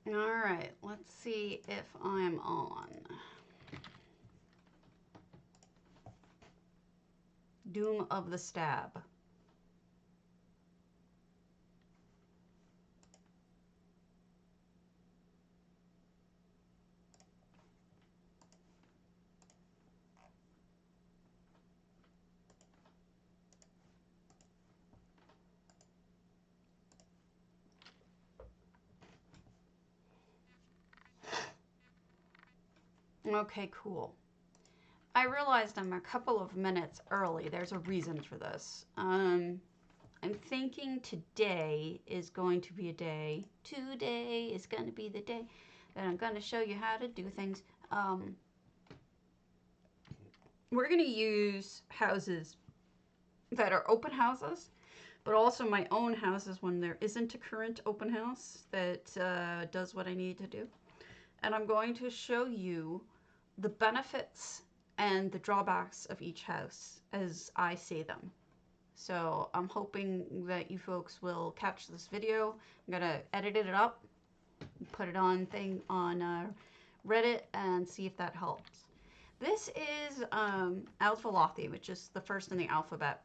All right, let's see if I'm on. Doom of the Stab. Okay, cool. I realized I'm a couple of minutes early. There's a reason for this. I'm thinking today is going to be a day. Today is going to be the day that I'm going to show you how to do things. Um, we're going to use houses that are open houses, but also my own houses when there isn't a current open house that does what I need to do. And I'm going to show you the benefits and the drawbacks of each house as I see them. So I'm hoping that you folks will catch this video. I'm gonna edit it up, put it on Reddit, and see if that helps. This is Alphalothi, which is the first in the alphabet.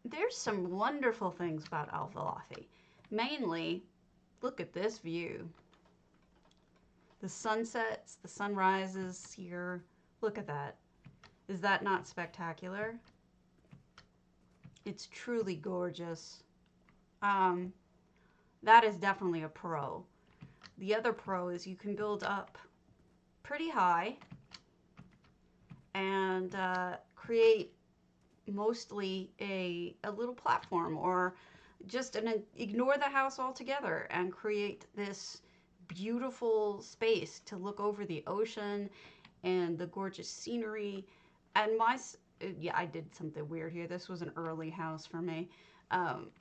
There's some wonderful things about Alphalothi. Mainly, look at this view. The sunsets, the sunrises here. Look at that. Is that not spectacular? It's truly gorgeous. Um, that is definitely a pro. The other pro is you can build up pretty high and create mostly a little platform, or just ignore the house altogether and create this beautiful space to look over the ocean and the gorgeous scenery. And yeah, I did something weird here. This was an early house for me. Um,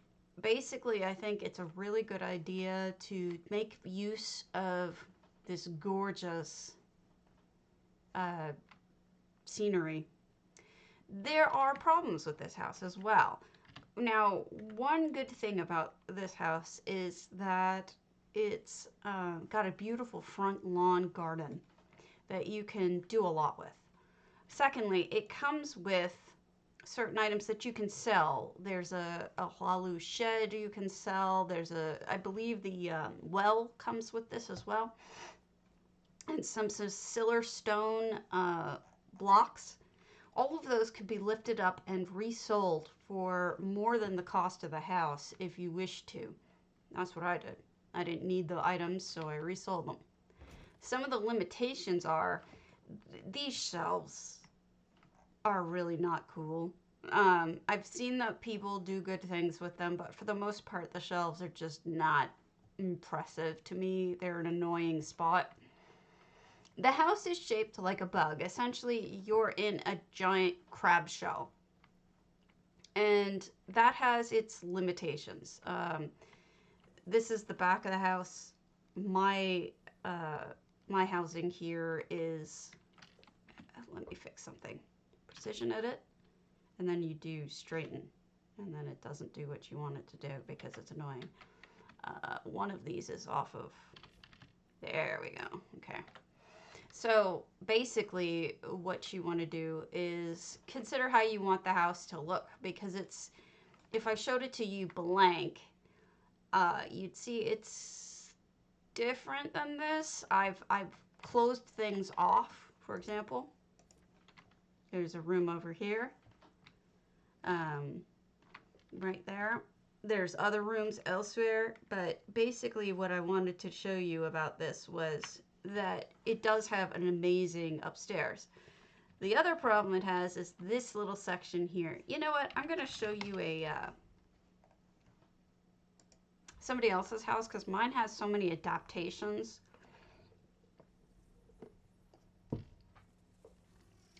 Basically, I think it's a really good idea to make use of this gorgeous uh, scenery. There are problems with this house as well. Now, one good thing about this house is that it's got a beautiful front lawn garden that you can do a lot with. Secondly, it comes with certain items that you can sell. There's a Hlalu shed you can sell. I believe the well comes with this as well. And some Siciller stone blocks. All of those could be lifted up and resold for more than the cost of the house if you wish to. That's what I did. I didn't need the items, so I resold them. Some of the limitations are these shelves are really not cool. I've seen that people do good things with them, but for the most part, the shelves are just not impressive to me. They're an annoying spot. The house is shaped like a bug. Essentially, you're in a giant crab shell, and that has its limitations. This is the back of the house. My my housing here is. Let me fix something. Precision edit, and then you do straighten, and then it doesn't do what you want it to do because it's annoying. One of these is off of. There we go. Okay. So basically, what you want to do is consider how you want the house to look, because it's, if I showed it to you blank, you'd see it's different than this. I've closed things off. For example, there's a room over here, right there. There's other rooms elsewhere, but basically what I wanted to show you about this was that it does have an amazing upstairs. The other problem it has is this little section here. You know what? I'm going to show you somebody else's house, because mine has so many adaptations.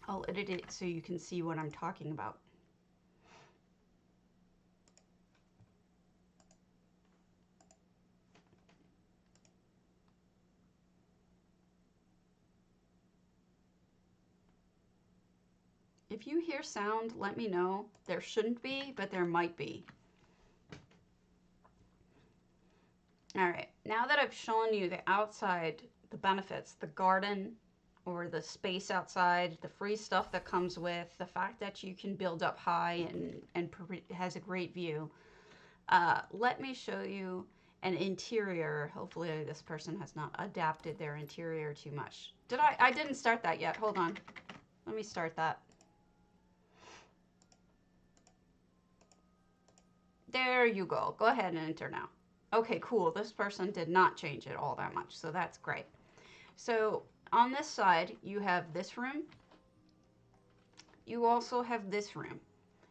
I'll edit it so you can see what I'm talking about. If you hear sound, let me know. There shouldn't be, but there might be. All right, now that I've shown you the outside, the benefits, the garden or the space outside, the free stuff that comes with, the fact that you can build up high and has a great view, let me show you an interior. Hopefully this person has not adapted their interior too much. I didn't start that yet. Hold on. Let me start that. There you go. Go ahead and enter now. Okay, cool. This person did not change it all that much, so that's great. So on this side, you have this room. You also have this room.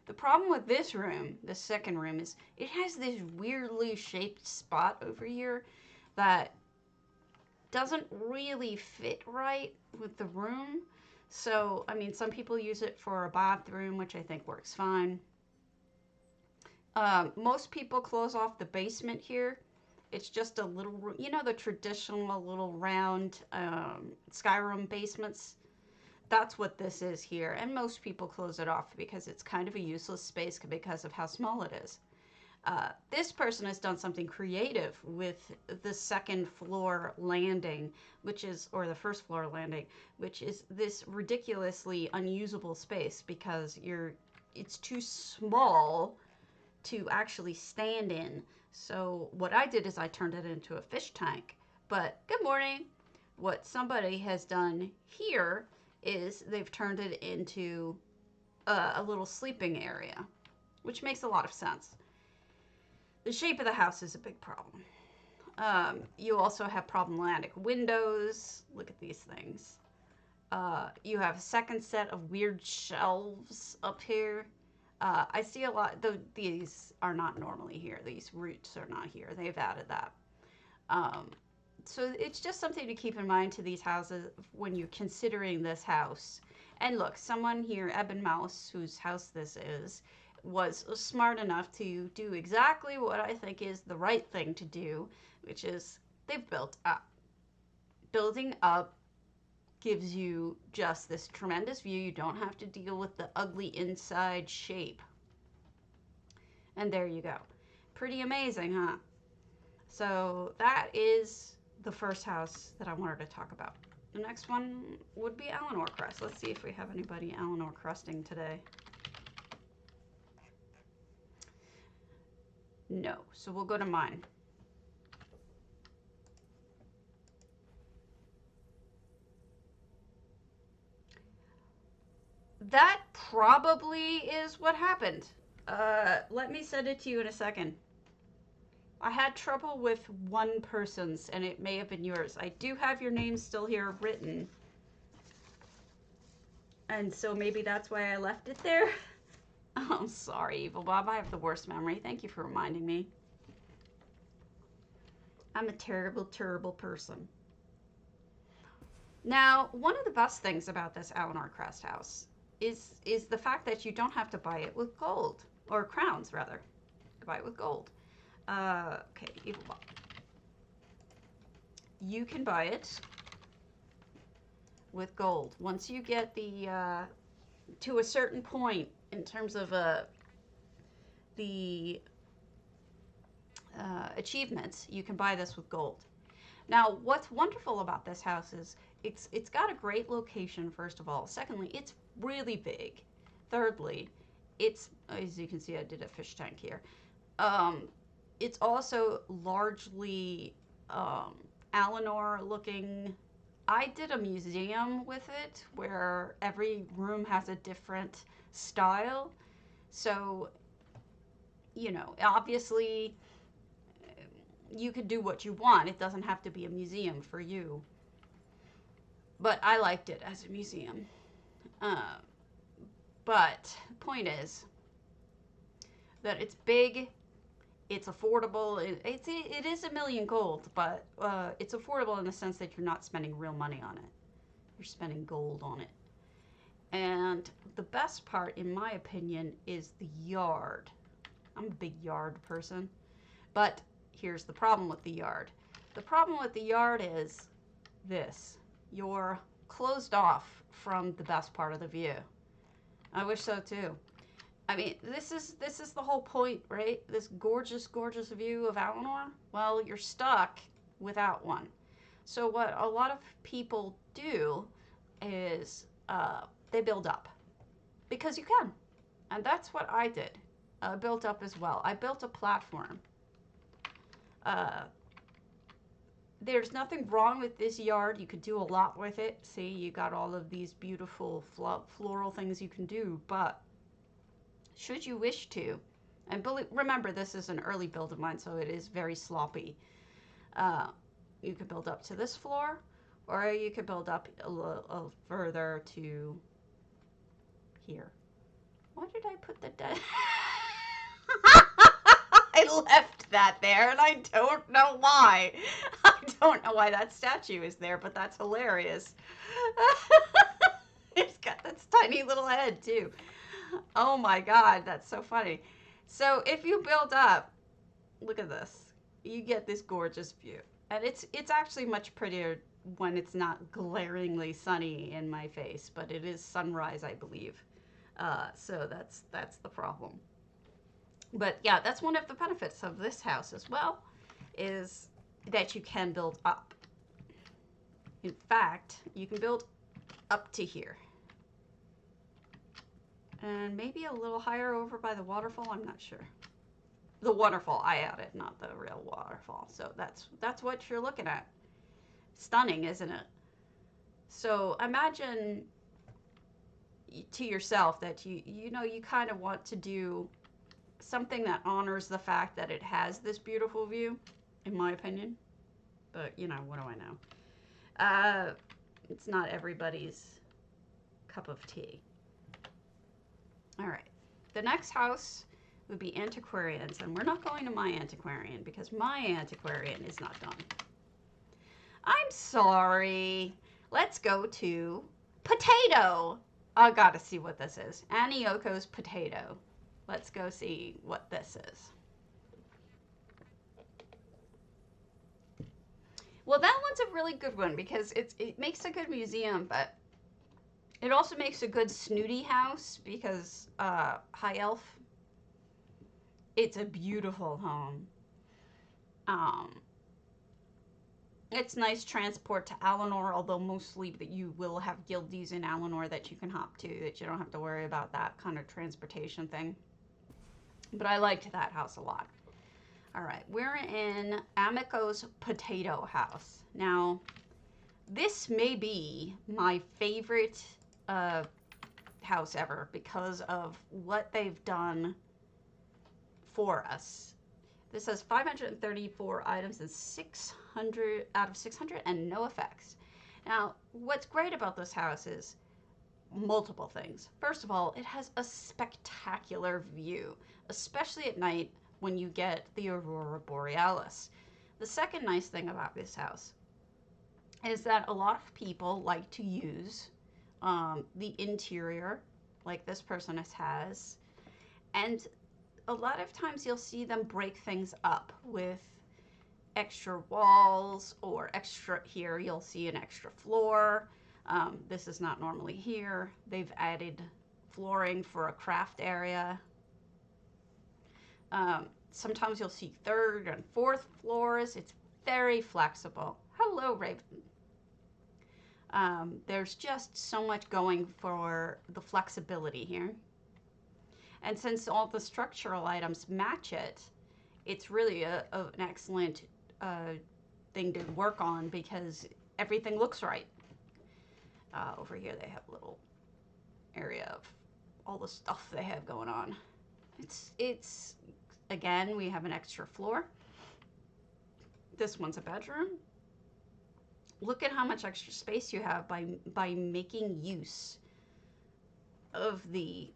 The problem with this room, the second room, is it has this weirdly shaped spot over here that doesn't really fit right with the room. So, I mean, some people use it for a bathroom, which I think works fine. Most people close off the basement here. It's just a little room, you know, the traditional little round Skyrim basements. That's what this is here. And most people close it off because it's kind of a useless space because of how small it is. This person has done something creative with the second floor landing, or the first floor landing, which is this ridiculously unusable space because it's too small to actually stand in. So what I did is I turned it into a fish tank. But good morning. What somebody has done here is they've turned it into a little sleeping area, which makes a lot of sense. The shape of the house is a big problem. You also have problematic windows. Look at these things. You have a second set of weird shelves up here. I see a lot. These are not normally here. These roots are not here. They've added that. So it's just something to keep in mind to these houses when you're considering this house. And look, someone here, Eben Mouse, whose house this is, was smart enough to do exactly what I think is the right thing to do, which is they've built up. Building up gives you just this tremendous view. You don't have to deal with the ugly inside shape. And there you go. Pretty amazing, huh? So that is the first house that I wanted to talk about. The next one would be Eleanor Crest. Let's see if we have anybody Eleanor Cresting today. No, so we'll go to mine. That probably is what happened. Let me send it to you in a second. I had trouble with one person's, and it may have been yours. I do have your name still here written. And so maybe that's why I left it there. I'm sorry, Evil Bob. I have the worst memory. Thank you for reminding me. I'm a terrible, terrible person. Now, one of the best things about this Eleanor Crest house is the fact that you don't have to buy it with gold. Or crowns, rather. You buy it with gold. Okay, Evil Bob. You can buy it with gold. Once you get to a certain point in terms of the achievements, you can buy this with gold. Now, what's wonderful about this house is it's got a great location, first of all. Secondly, it's really big. Thirdly, it's, as you can see, I did a fish tank here. It's also largely Eleanor looking. I did a museum with it where every room has a different style. So, you know, obviously you could do what you want. It doesn't have to be a museum for you. But I liked it as a museum. But point is that it's big, it's affordable. It is $1 million gold, but it's affordable in the sense that you're not spending real money on it. You're spending gold on it. And the best part, in my opinion, is the yard. I'm a big yard person. But here's the problem with the yard. The problem with the yard is this. You're closed off from the best part of the view. I wish so too. I mean, this is the whole point, right? This gorgeous, gorgeous view of Alinor. Well, you're stuck without one. So what a lot of people do is they build up because you can, and that's what I did. Built up as well. I built a platform. Uh, there's nothing wrong with this yard. You could do a lot with it. See, you got all of these beautiful floral things you can do, but should you wish to, and remember, this is an early build of mine, so it is very sloppy. Uh, you could build up to this floor, or you could build up a little further to here. Why did I put the dead? I left that there, and I don't know why. I don't know why that statue is there, but that's hilarious. It's got this tiny little head, too. Oh my God, that's so funny. So if you build up, look at this. You get this gorgeous view. And it's actually much prettier when it's not glaringly sunny in my face, but it is sunrise, I believe. So that's the problem. But yeah, that's one of the benefits of this house as well, is that you can build up. In fact, you can build up to here. And maybe a little higher over by the waterfall, I'm not sure. The waterfall, I added, not the real waterfall. So that's what you're looking at. Stunning, isn't it? So imagine to yourself that you know you kind of want to do something that honors the fact that it has this beautiful view, in my opinion. But you know, what do I know? It's not everybody's cup of tea. All right, the next house would be antiquarians, and we're not going to my antiquarian because my antiquarian is not done. I'm sorry. Let's go to potato. I gotta see what this is. Annie Yoko's potato. Let's go see what this is. Well, that one's a really good one because it makes a good museum, but it also makes a good snooty house because High Elf, it's a beautiful home. It's nice transport to Alinor, although mostly that you will have guildies in Alinor that you can hop to, that you don't have to worry about that kind of transportation thing. But I liked that house a lot. All right, we're in Amiko's potato house. Now, this may be my favorite house ever because of what they've done for us. This has 534 items and 600 out of 600 and no effects. Now, what's great about this house is multiple things. First of all, it has a spectacular view, especially at night when you get the Aurora Borealis. The second nice thing about this house is that a lot of people like to use the interior, like this person has, and a lot of times you'll see them break things up with extra walls or extra, here you'll see an extra floor. This is not normally here. They've added flooring for a craft area. Sometimes you'll see third and fourth floors. It's very flexible. Hello, Raven. There's just so much going for the flexibility here. And since all the structural items match it, it's really an excellent thing to work on because everything looks right. Over here they have a little area of all the stuff they have going on. It's again, we have an extra floor. This one's a bedroom. Look at how much extra space you have by making use of the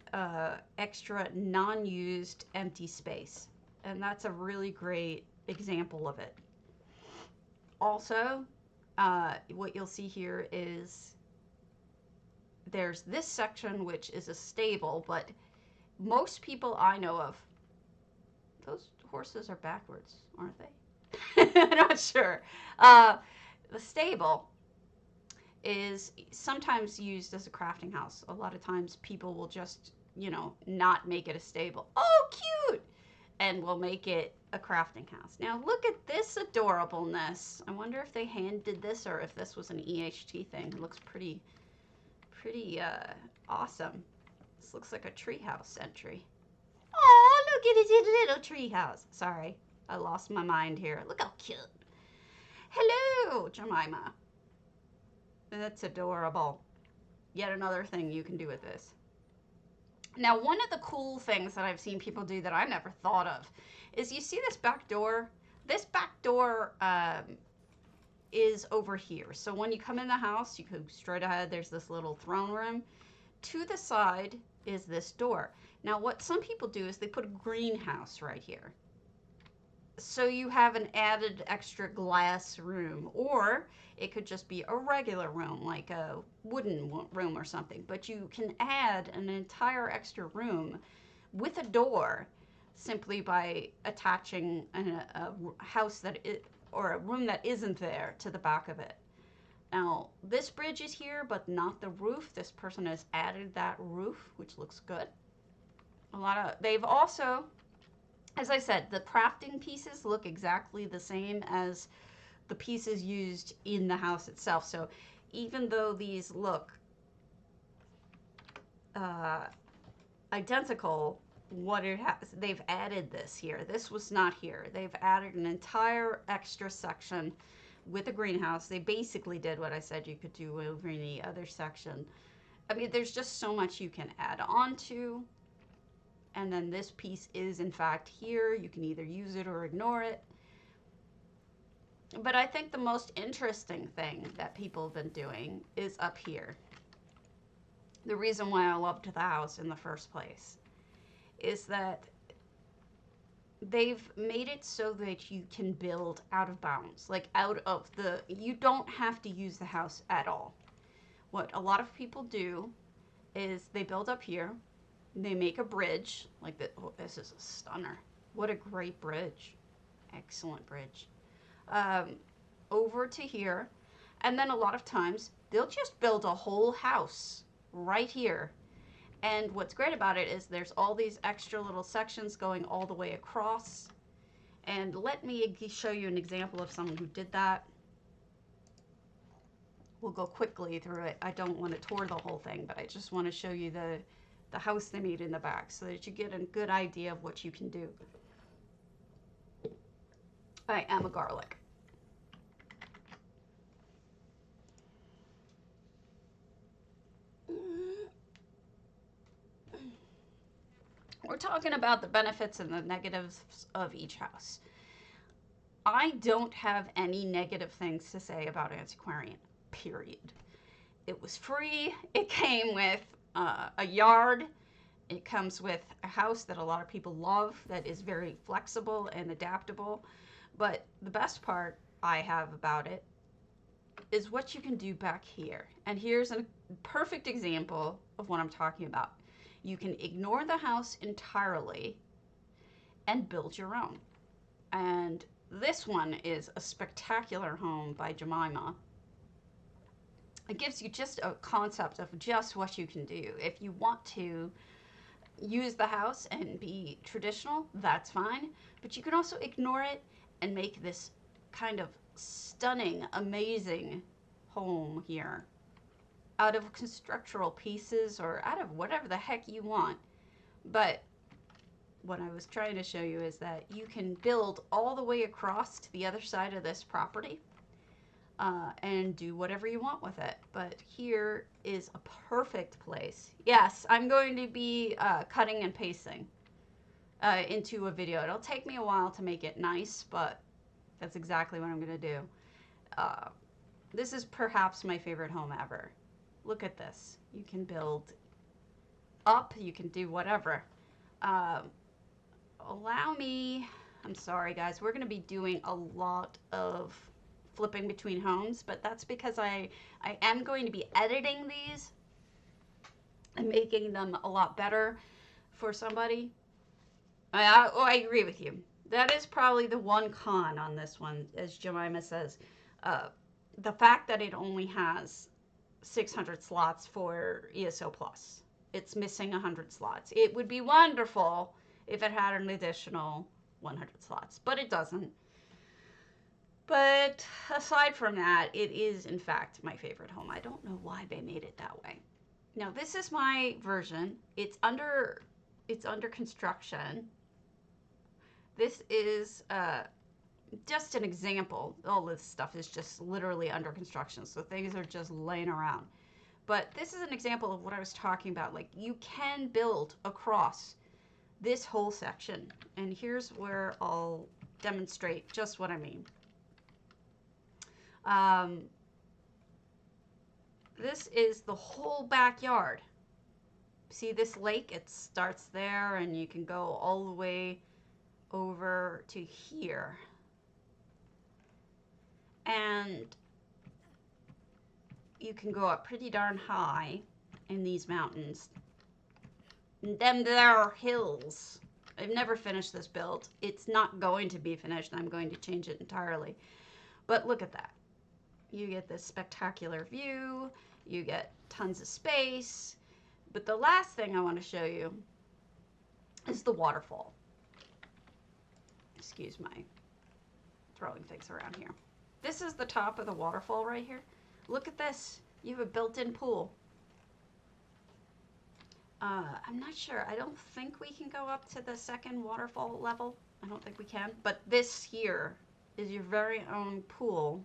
extra non-used empty space. And that's a really great example of it. Also, what you'll see here is there's this section which is a stable, but most people I know of, those horses are backwards, aren't they? I'm not sure. The stable is sometimes used as a crafting house. A lot of times people will just you know, not make it a stable. Oh, cute! And we'll make it a crafting house. Now look at this adorableness. I wonder if they hand did this or if this was an EHT thing. It looks pretty awesome. This looks like a treehouse entry. Oh, look at his little treehouse. Sorry, I lost my mind here. Look how cute. Hello, Jemima. That's adorable. Yet another thing you can do with this. Now, one of the cool things that I've seen people do that I never thought of is you see this back door? This back door is over here. So when you come in the house, you go straight ahead. There's this little throne room. To the side is this door. Now, what some people do is they put a greenhouse right here. So you have an added extra glass room, or it could just be a regular room, like a wooden room or something. But you can add an entire extra room with a door simply by attaching a house or a room that isn't there to the back of it. Now, this bridge is here, but not the roof. This person has added that roof, which looks good. They've also, as I said, the crafting pieces look exactly the same as the pieces used in the house itself. So even though these look identical, they've added this here. This was not here. They've added an entire extra section with a greenhouse. They basically did what I said you could do over in the other section. I mean, there's just so much you can add on to. And then this piece is in fact here. You can either use it or ignore it. But I think the most interesting thing that people have been doing is up here. The reason why I loved the house in the first place is that they've made it so that you can build out of bounds, like you don't have to use the house at all. What a lot of people do is they build up here, they make a bridge like that. Oh, this is a stunner. What a great bridge. Excellent bridge. Over to here. And then a lot of times they'll just build a whole house right here. And what's great about it is there's all these extra little sections going all the way across. And let me show you an example of someone who did that. We'll go quickly through it. I don't want to tour the whole thing, but I just want to show you the house they made in the back so that you get a good idea of what you can do. I am a garlic. We're talking about the benefits and the negatives of each house. I don't have any negative things to say about Antiquarian, period. It was free. It came with a yard. It comes with a house that a lot of people love that is very flexible and adaptable. But the best part I have about it is what you can do back here. And here's a perfect example of what I'm talking about. You can ignore the house entirely and build your own. And this one is a spectacular home by Jemima. It gives you just a concept of just what you can do. If you want to use the house and be traditional, that's fine. But you can also ignore it and make this kind of stunning, amazing home here out of structural pieces or out of whatever the heck you want. But what I was trying to show you is that you can build all the way across to the other side of this property and do whatever you want with it. But here is a perfect place. Yes, I'm going to be cutting and pasting into a video. It'll take me a while to make it nice, but that's exactly what I'm going to do. This is perhaps my favorite home ever. Look at this. You can build up, you can do whatever. Allow me, I'm sorry guys, we're going to be doing a lot of flipping between homes, but that's because I am going to be editing these and making them a lot better for somebody. I agree with you. That is probably the one con on this one, as Jemima says. The fact that it only has 600 slots for ESO Plus. it's missing 100 slots. It would be wonderful if it had an additional 100 slots, but it doesn't. But aside from that, it is in fact my favorite home. I don't know why they made it that way. Now this is my version. It's under construction. This is just an example. All this stuff is just literally under construction, so things are just laying around. But this is an example of what I was talking about. Like, you can build across this whole section. And here's where I'll demonstrate just what I mean. This is the whole backyard. See this lake? It starts there, and you can go all the way over to here. And you can go up pretty darn high in these mountains. And then there are hills. I've never finished this build. It's not going to be finished. I'm going to change it entirely. But look at that. You get this spectacular view. You get tons of space. But the last thing I want to show you is the waterfall. Excuse my throwing things around here. This is the top of the waterfall right here. Look at this. You have a built-in pool. I'm not sure. I don't think we can go up to the second waterfall level. I don't think we can. But this here is your very own pool.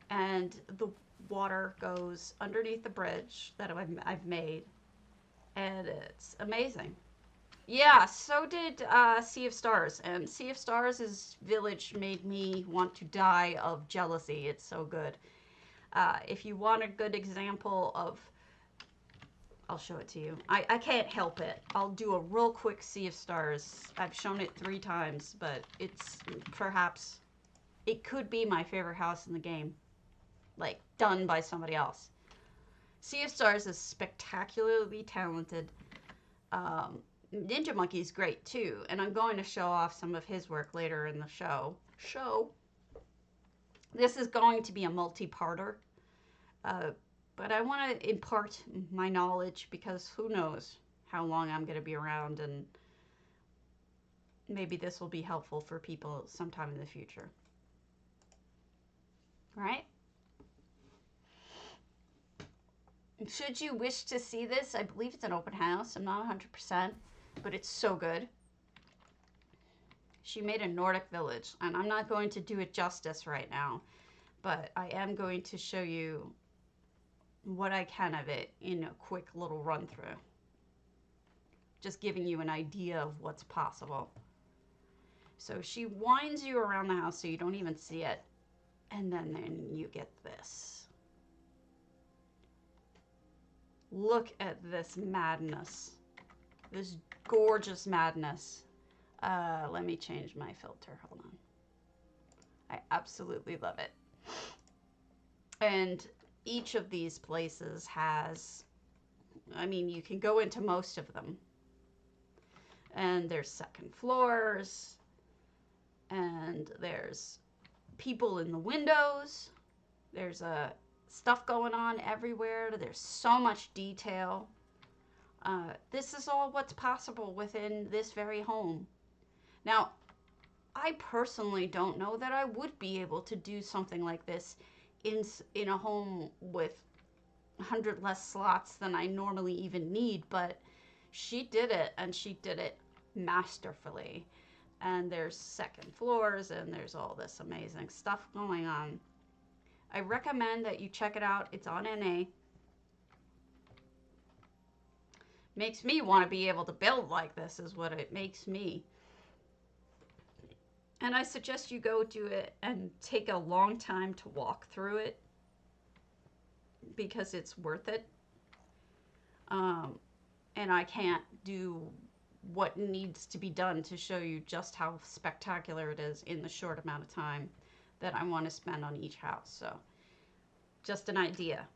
And the water goes underneath the bridge that I've made. And it's amazing. Yeah, so did Sea of Stars. And Sea of Stars' village made me want to die of jealousy. It's so good. If you want a good example of, I'll show it to you. I can't help it. I'll do a real quick Sea of Stars. I've shown it 3 times, but it's perhaps, it could be my favorite house in the game. Like, done by somebody else. Sea of Stars is spectacularly talented. Ninja Monkey is great too, and I'm going to show off some of his work later in the show. This is going to be a multi-parter. But I want to impart my knowledge because who knows how long I'm going to be around, and maybe this will be helpful for people sometime in the future. Right? Should you wish to see this, I believe it's an open house. I'm not 100%, but it's so good. She made a Nordic village, and I'm not going to do it justice right now, but I am going to show you what I can of it in a quick little run through. Just giving you an idea of what's possible. So she winds you around the house so you don't even see it. And then you get this. Look at this madness. This gorgeous madness. Let me change my filter. Hold on. I absolutely love it. And each of these places has, I mean, you can go into most of them. And there's second floors. And there's people in the windows. There's stuff going on everywhere. There's so much detail. This is all what's possible within this very home. Now, I personally don't know that I would be able to do something like this in a home with 100 less slots than I normally even need, but she did it, and she did it masterfully. And there's second floors, and there's all this amazing stuff going on. I recommend that you check it out. It's on NA. Makes me want to be able to build like this is what it makes me. And I suggest you go do it and take a long time to walk through it because it's worth it. And I can't do what needs to be done to show you just how spectacular it is in the short amount of time that I want to spend on each house. So just an idea.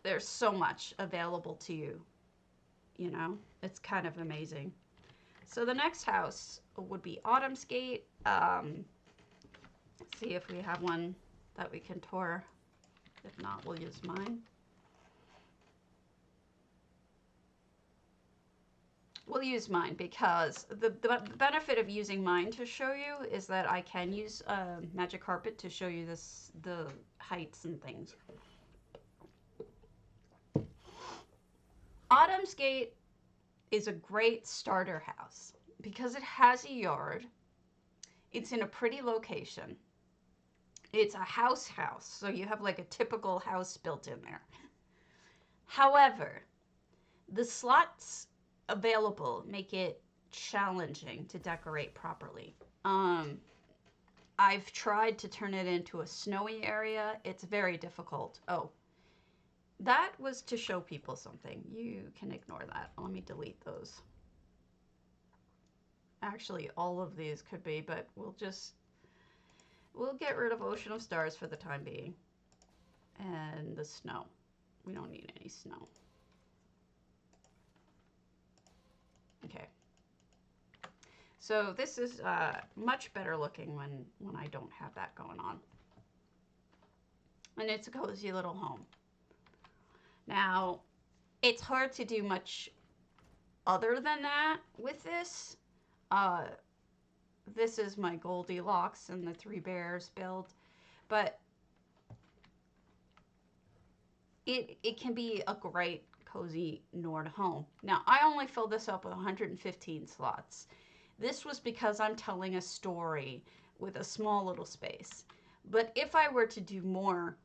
There's so much available to you, you know, it's kind of amazing. So the next house would be Autumn's Gate. Let's see if we have one that we can tour. If not, we'll use mine. We'll use mine because the benefit of using mine to show you is that I can use magic carpet to show you the heights and things. Autumn's Gate is a great starter house because it has a yard. It's in a pretty location. It's a house, so you have like a typical house built in there. However, the slots available make it challenging to decorate properly. Um, I've tried to turn it into a snowy area. It's very difficult. Oh, that was to show people something. You can ignore that. Let me delete those. Actually, all of these could be, but we'll get rid of Ocean of Stars for the time being. And the snow. We don't need any snow. Okay. So this is much better looking when I don't have that going on. And it's a cozy little home. Now, it's hard to do much other than that with this. This is my Goldilocks and the Three Bears build, but it can be a great cozy Nord home. Now, I only filled this up with 115 slots. This was because I'm telling a story with a small little space. But if I were to do more,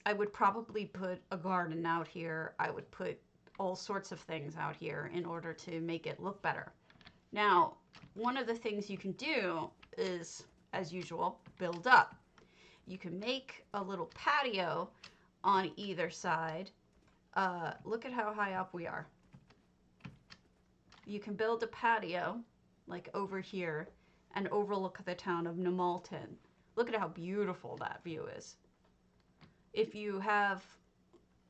I would probably put a garden out here. I would put all sorts of things out here in order to make it look better. Now, one of the things you can do is, as usual, build up. You can make a little patio on either side. Look at how high up we are. You can build a patio like over here and overlook the town of Nemalton. Look at how beautiful that view is. If you have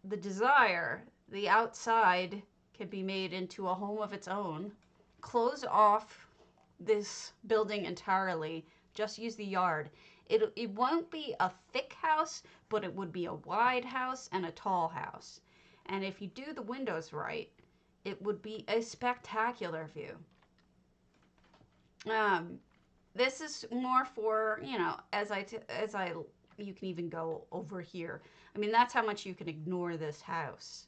the desire, the outside can be made into a home of its own. Close off this building entirely. Just use the yard. It won't be a thick house, but it would be a wide house and a tall house. And if you do the windows right, it would be a spectacular view. This is more for, you know, you can even go over here. I mean, that's how much you can ignore this house.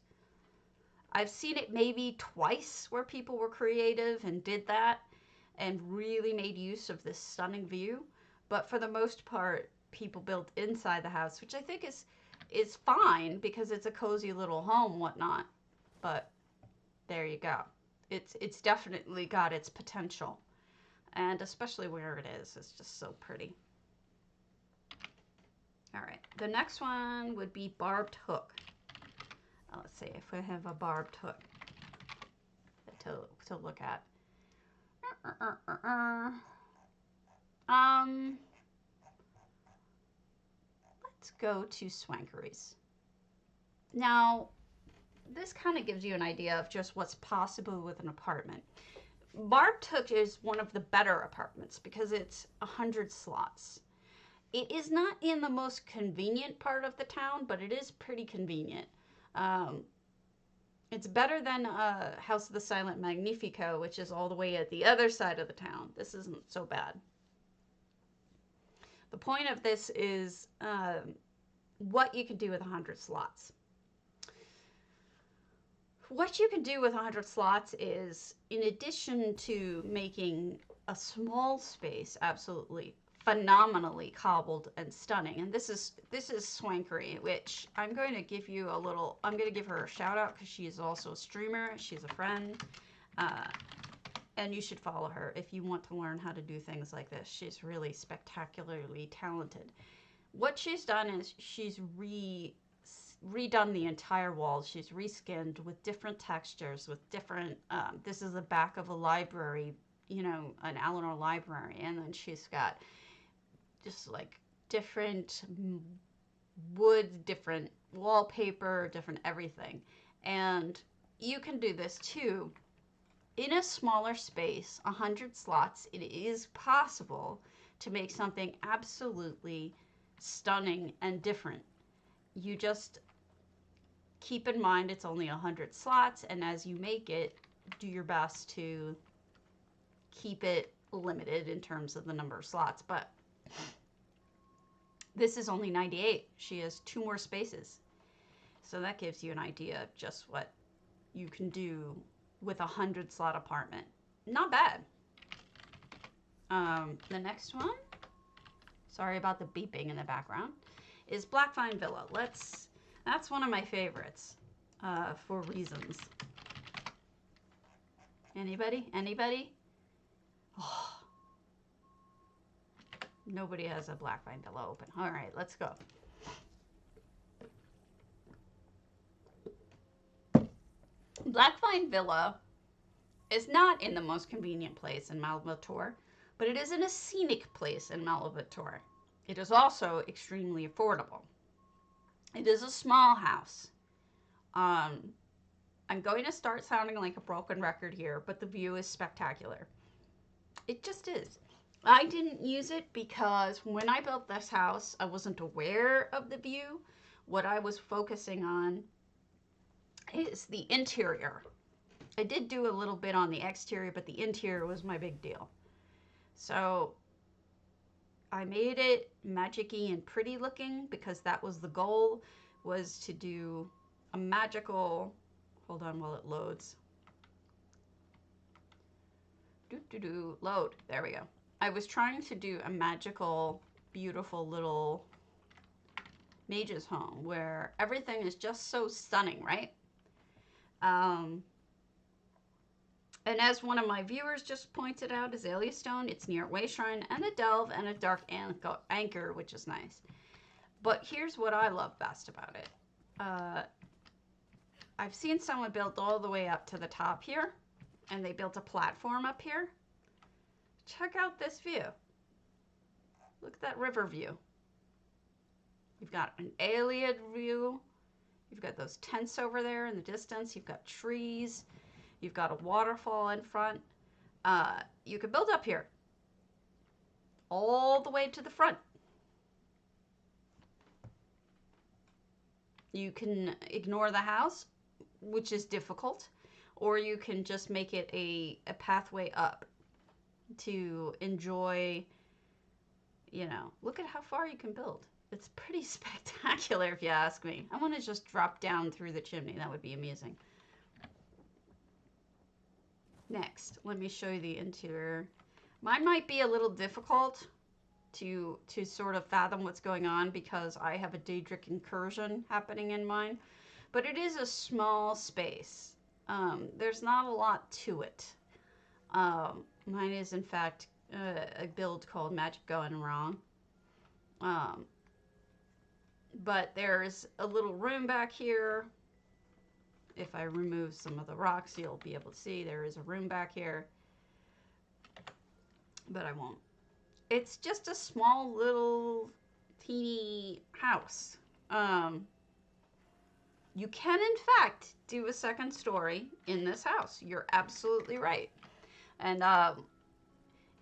I've seen it maybe twice where people were creative and did that and really made use of this stunning view. But for the most part, people built inside the house, which I think is fine because it's a cozy little home, whatnot. But there you go. It's definitely got its potential. And especially where it is, it's just so pretty. All right, the next one would be Barbed Hook. Let's see if we have a barbed hook to look at. Let's go to Swankeries. Now, this kind of gives you an idea of just what's possible with an apartment. Barbed Hook is one of the better apartments because it's 100 slots. It is not in the most convenient part of the town, but it is pretty convenient. It's better than House of the Silent Magnifico, which is all the way at the other side of the town. This isn't so bad. The point of this is what you can do with 100 slots. What you can do with 100 slots is, in addition to making a small space absolutely phenomenally cobbled and stunning, and this is Swankery, which I'm going to give her a shout out because she is also a streamer. She's a friend, and you should follow her if you want to learn how to do things like this. She's really spectacularly talented. What she's done is she's redone the entire wall. She's reskinned with different textures, with different, this is the back of a library, you know, an Eleanor library, and then she's got just like different wood, different wallpaper, different everything. And you can do this too. In a smaller space, 100 slots, it is possible to make something absolutely stunning and different. You just keep in mind it's only 100 slots, and as you make it, do your best to keep it limited in terms of the number of slots. But this is only 98. She has 2 more spaces. So that gives you an idea of just what you can do with a 100 slot apartment. Not bad. The next one, sorry about the beeping in the background, is Blackvine Villa. That's one of my favorites for reasons. Anybody? Oh, nobody has a Blackvine Villa open. All right, let's go. Blackvine Villa is not in the most convenient place in Malabator, but it is in a scenic place in Malabator. It is also extremely affordable. It is a small house. I'm going to start sounding like a broken record here, but the view is spectacular. It just is. I didn't use it because when I built this house, I wasn't aware of the view. What I was focusing on is the interior. I did do a little bit on the exterior, but the interior was my big deal. So I made it magic-y and pretty looking because that was the goal, was to do a magical, hold on while it loads. Load, there we go. I was trying to do a magical, beautiful little mage's home where everything is just so stunning, right? And as one of my viewers just pointed out, Azalea Stone, it's near Wayshrine and a Delve and a Dark Anchor, which is nice. But here's what I love best about it. I've seen someone build all the way up to the top here, and they built a platform up here. Check out this view. Look at that river view. You've got an Ayleid view. You've got those tents over there in the distance. You've got trees. You've got a waterfall in front. You could build up here all the way to the front. You can ignore the house, which is difficult, or you can just make it a pathway up to enjoy, you know, look at how far you can build. It's pretty spectacular if you ask me. I want to just drop down through the chimney. That would be amazing. Next, let me show you the interior. Mine might be a little difficult to sort of fathom what's going on because I have a Daedric incursion happening in mine, but it is a small space. There's not a lot to it. Mine is in fact a build called Magic Gone Wrong. But there's a little room back here. If I remove some of the rocks, you'll be able to see there is a room back here. But I won't. It's just a small little teeny house. You can in fact do a second story in this house. You're absolutely right. And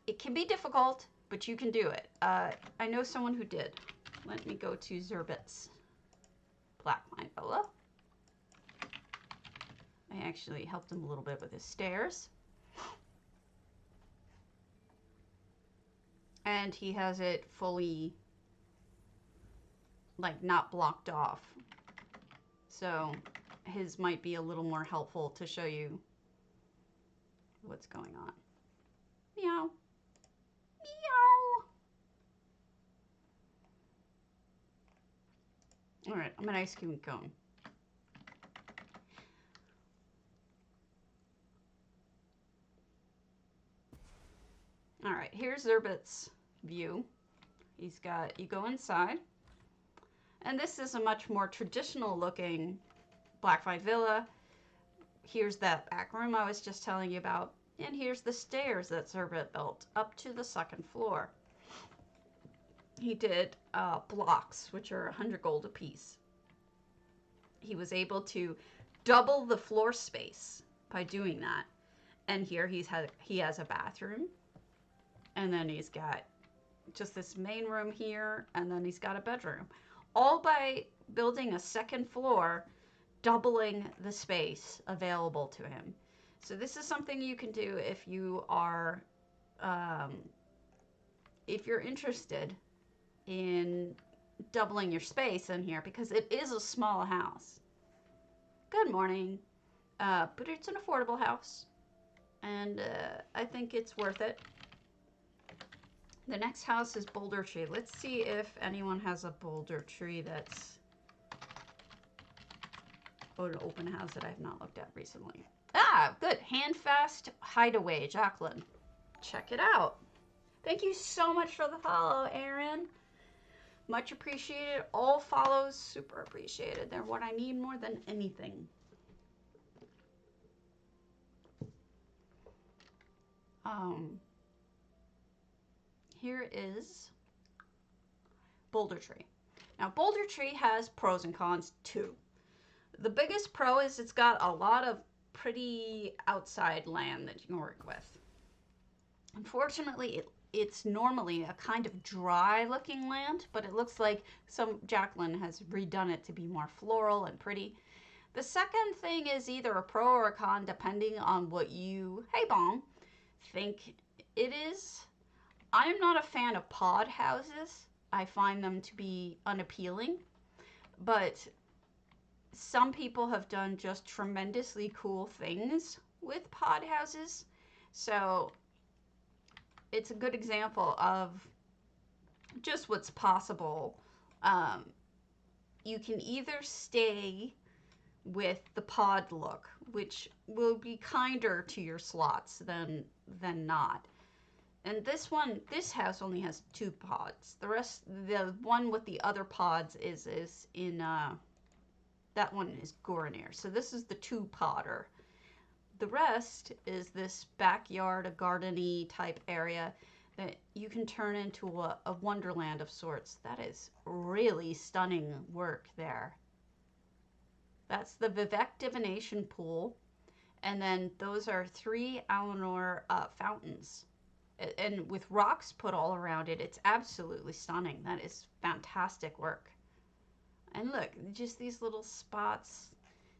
it can be difficult, but you can do it. I know someone who did. Let me go to Zerbit's Blackvine Villa. I actually helped him a little bit with his stairs. And he has it fully, like, not blocked off. So his might be a little more helpful to show you what's going on. Meow. Meow. All right, I'm an ice cream cone. All right, here's Zerbit's view. He's got, you go inside, and this is a much more traditional looking Blackvine Villa. Here's that back room I was just telling you about, and here's the stairs that Zerbit built up to the second floor. He did blocks, which are 100 gold apiece. He was able to double the floor space by doing that. And here he has a bathroom. And then he's got just this main room here, and then he's got a bedroom. All by building a second floor, doubling the space available to him. So this is something you can do um, if you're interested in doubling your space in here, because it is a small house. Good morning. But it's an affordable house, and I think it's worth it. The next house is Boulder Tree. Let's see if anyone has a Boulder Tree that's an open house that I have not looked at recently. Ah, good. Handfast Hideaway, Jacqueline. Check it out. Thank you so much for the follow, Aaron. Much appreciated. All follows, super appreciated. They're what I need more than anything. Here is Boulder Tree. Now, Boulder Tree has pros and cons too. The biggest pro is it's got a lot of pretty outside land that you can work with. Unfortunately, it's normally a kind of dry looking land, but it looks like Jacqueline has redone it to be more floral and pretty. The second thing is either a pro or a con depending on what you, hey Bong, think it is. I am not a fan of pod houses. I find them to be unappealing, but some people have done just tremendously cool things with pod houses. So it's a good example of just what's possible. You can either stay with the pod look, which will be kinder to your slots than not. And this house only has 2 pods. The one with the other pods is in that one is Goronir. So this is the 2-podder. The rest is this backyard, a gardeny type area that you can turn into a wonderland of sorts. That is really stunning work there. That's the Vivek Divination Pool. And then those are 3 Alinor fountains. And with rocks put all around it, it's absolutely stunning. That is fantastic work. And look, just these little spots,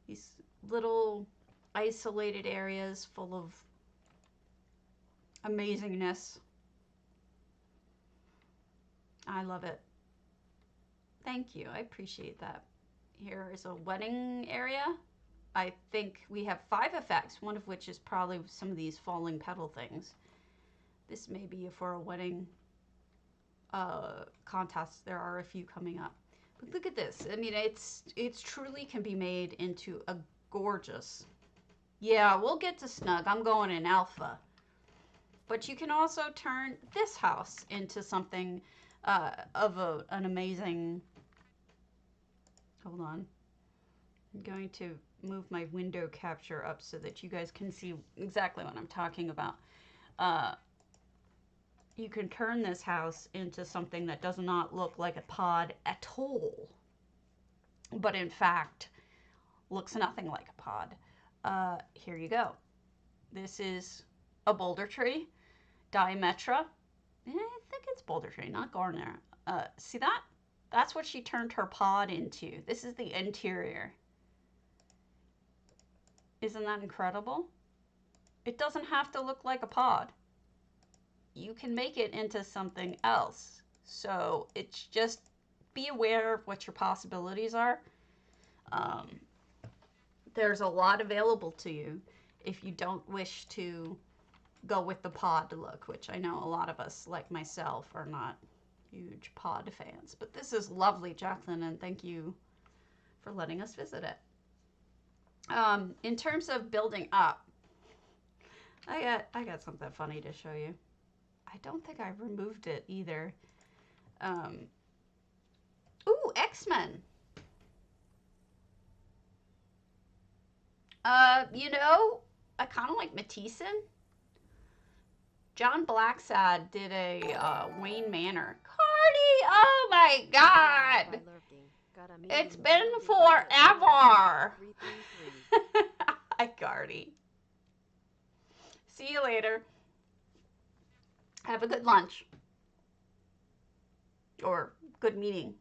these little isolated areas full of amazingness. I love it. Thank you. I appreciate that. Here is a wedding area. I think we have 5 effects, one of which is probably some of these falling petal things. This may be for a wedding contest. There are a few coming up. But look at this. I mean, it's truly can be made into a gorgeous. Yeah, we'll get to snug. I'm going in alpha. But you can also turn this house into something of an amazing. Hold on. I'm going to move my window capture up so that you guys can see exactly what I'm talking about. You can turn this house into something that does not look like a pod at all, but in fact looks nothing like a pod. Here you go. This is a Boulder Tree, Diametra. I think it's Boulder Tree, not Goronir. See that? That's what she turned her pod into. This is the interior. Isn't that incredible? It doesn't have to look like a pod. You can make it into something else. So it's just be aware of what your possibilities are. There's a lot available to you if you don't wish to go with the pod look, which I know a lot of us, like myself, are not huge pod fans. But this is lovely, Jacqueline, and thank you for letting us visit it. In terms of building up, I got something funny to show you. I don't think I removed it either. Ooh, X-Men. You know, I kind of like Matheson. John Blacksad did a Wayne Manor. Cardi, oh my God. It's been forever. Hi, Cardi. See you later. Have a good lunch. Or good meeting.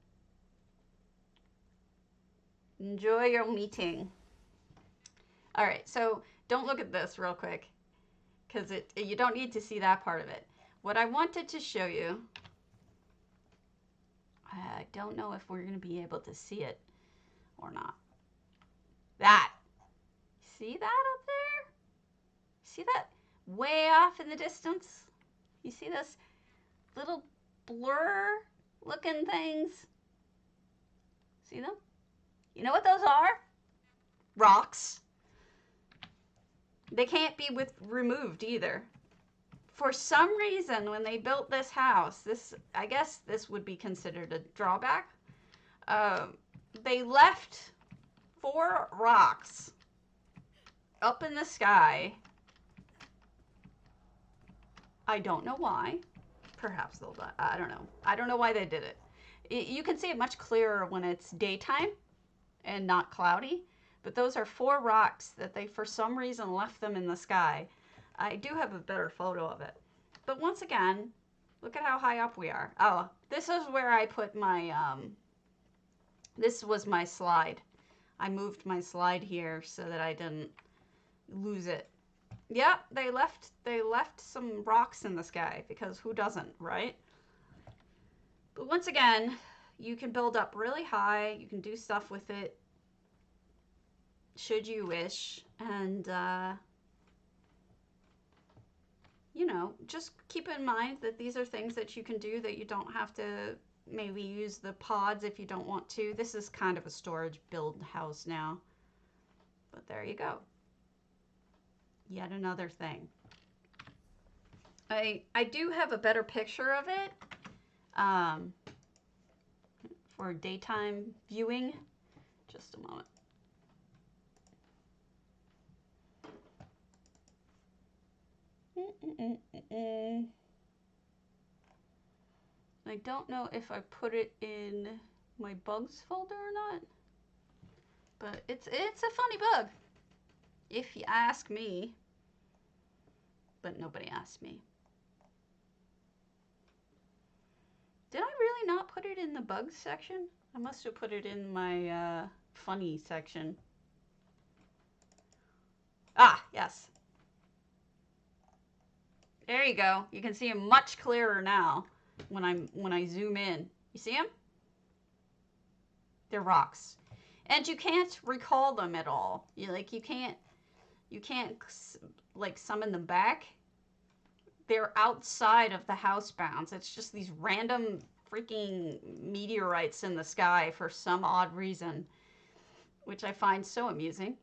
Enjoy your meeting. All right, so Don't look at this real quick because you don't need to see that part of it. What I wanted to show you, I don't know if we're going to be able to see it or not. That. See that up there? See that way off in the distance? You see those little blur looking things? See them? You know what those are? Rocks. They can't be removed either. For some reason, when they built this house, I guess this would be considered a drawback. They left 4 rocks up in the sky. I don't know why. Perhaps they'll die. I don't know. I don't know why they did it. You can see it much clearer when it's daytime and not cloudy. But those are 4 rocks that they, for some reason, left them in the sky. I do have a better photo of it. But once again, look at how high up we are. Oh, this is where I put my, this was my slide. I moved my slide here so that I didn't lose it. Yep, they left some rocks in the sky because who doesn't, right? But once again, you can build up really high. You can do stuff with it should you wish. And, you know, just keep in mind that these are things that you can do that you don't have to maybe use the pods if you don't want to. This is kind of a storage build house now. But there you go. Yet another thing. I do have a better picture of it for daytime viewing. Just a moment. I don't know if I put it in my bugs folder or not, but it's a funny bug, if you ask me. But nobody asked me. Did I really not put it in the bugs section? I must have put it in my funny section. Ah, yes. There you go. You can see him much clearer now when I zoom in. You see him? They're rocks. And you can't recall them at all. You can't like summon them back. They're outside of the house bounds. It's just these random freaking meteorites in the sky for some odd reason, which I find so amusing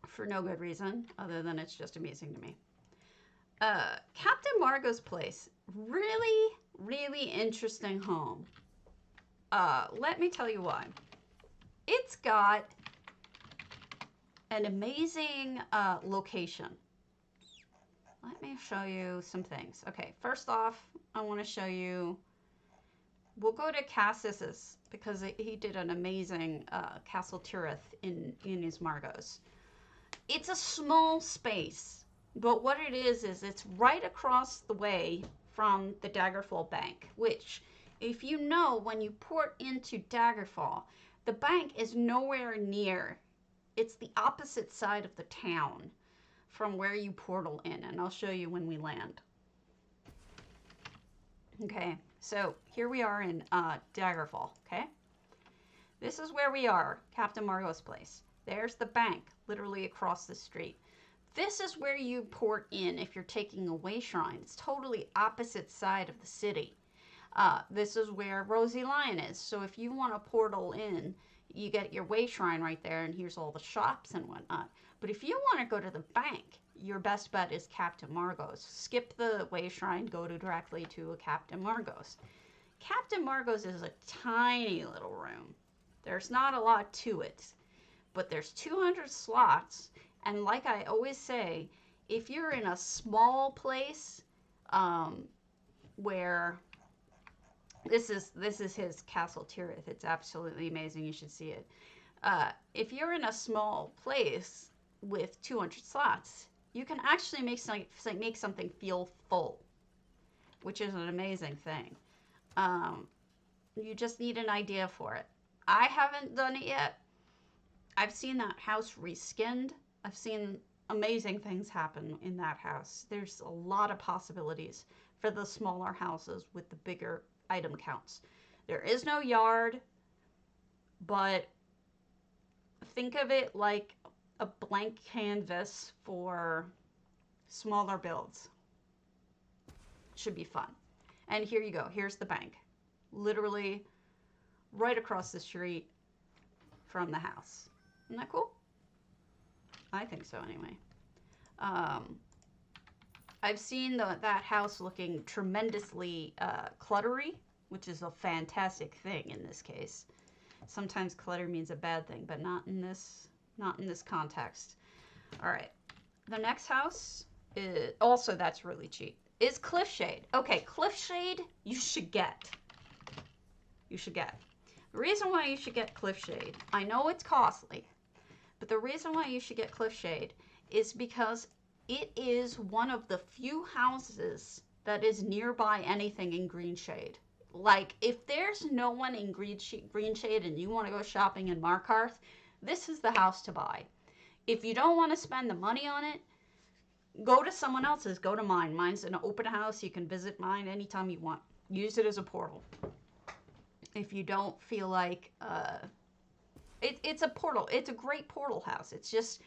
for no good reason other than it's just amusing to me. Captain Margot's place, really, really interesting home. Let me tell you why. It's got an amazing location. Let me show you some things. Okay, first off, I want to show you, we'll go to Cassis's because he did an amazing Castle Tirith in his Margot's. It's a small space, but what it is it's right across the way from the Daggerfall Bank, which, if you know, when you port into Daggerfall, the bank is nowhere near. It's the opposite side of the town from where you portal in, and I'll show you when we land. Okay, so here we are in Daggerfall, okay? This is where we are, Captain Margot's place. There's the bank, literally across the street. This is where you port in if you're taking a way shrine. It's totally opposite side of the city. This is where Rosie Lion is. So if you want to portal in, you get your way shrine right there, and here's all the shops and whatnot. But if you want to go to the bank, your best bet is Captain Margot's. Skip the way shrine, go directly to a Captain Margot's. Captain Margot's is a tiny little room. There's not a lot to it, but there's 200 slots. And like I always say, if you're in a small place, where this is his Castle Tirith. It's absolutely amazing. You should see it. If you're in a small place with 200 slots, you can actually make something feel full, which is an amazing thing. You just need an idea for it. I haven't done it yet. I've seen that house reskinned. I've seen amazing things happen in that house. There's a lot of possibilities for the smaller houses with the bigger item counts. There is no yard, but think of it like a blank canvas for smaller builds. Should be fun. And here you go. Here's the bank. Literally right across the street from the house. Isn't that cool? I think so anyway. I've seen that house looking tremendously cluttery, which is a fantastic thing in this case. Sometimes clutter means a bad thing, but not in this context. All right. The next house is also, that's really cheap, is Cliffshade. Okay, Cliffshade you should get. You should get. The reason why you should get Cliffshade, I know it's costly, but the reason why you should get Cliffshade is because it is one of the few houses that is nearby anything in Greenshade. Like, if there's no one in Greenshade and you want to go shopping in Markarth, this is the house to buy. If you don't want to spend the money on it, go to someone else's. Go to mine. Mine's an open house. You can visit mine anytime you want. Use it as a portal. If you don't feel like... it's a portal. It's a great portal house. It's just...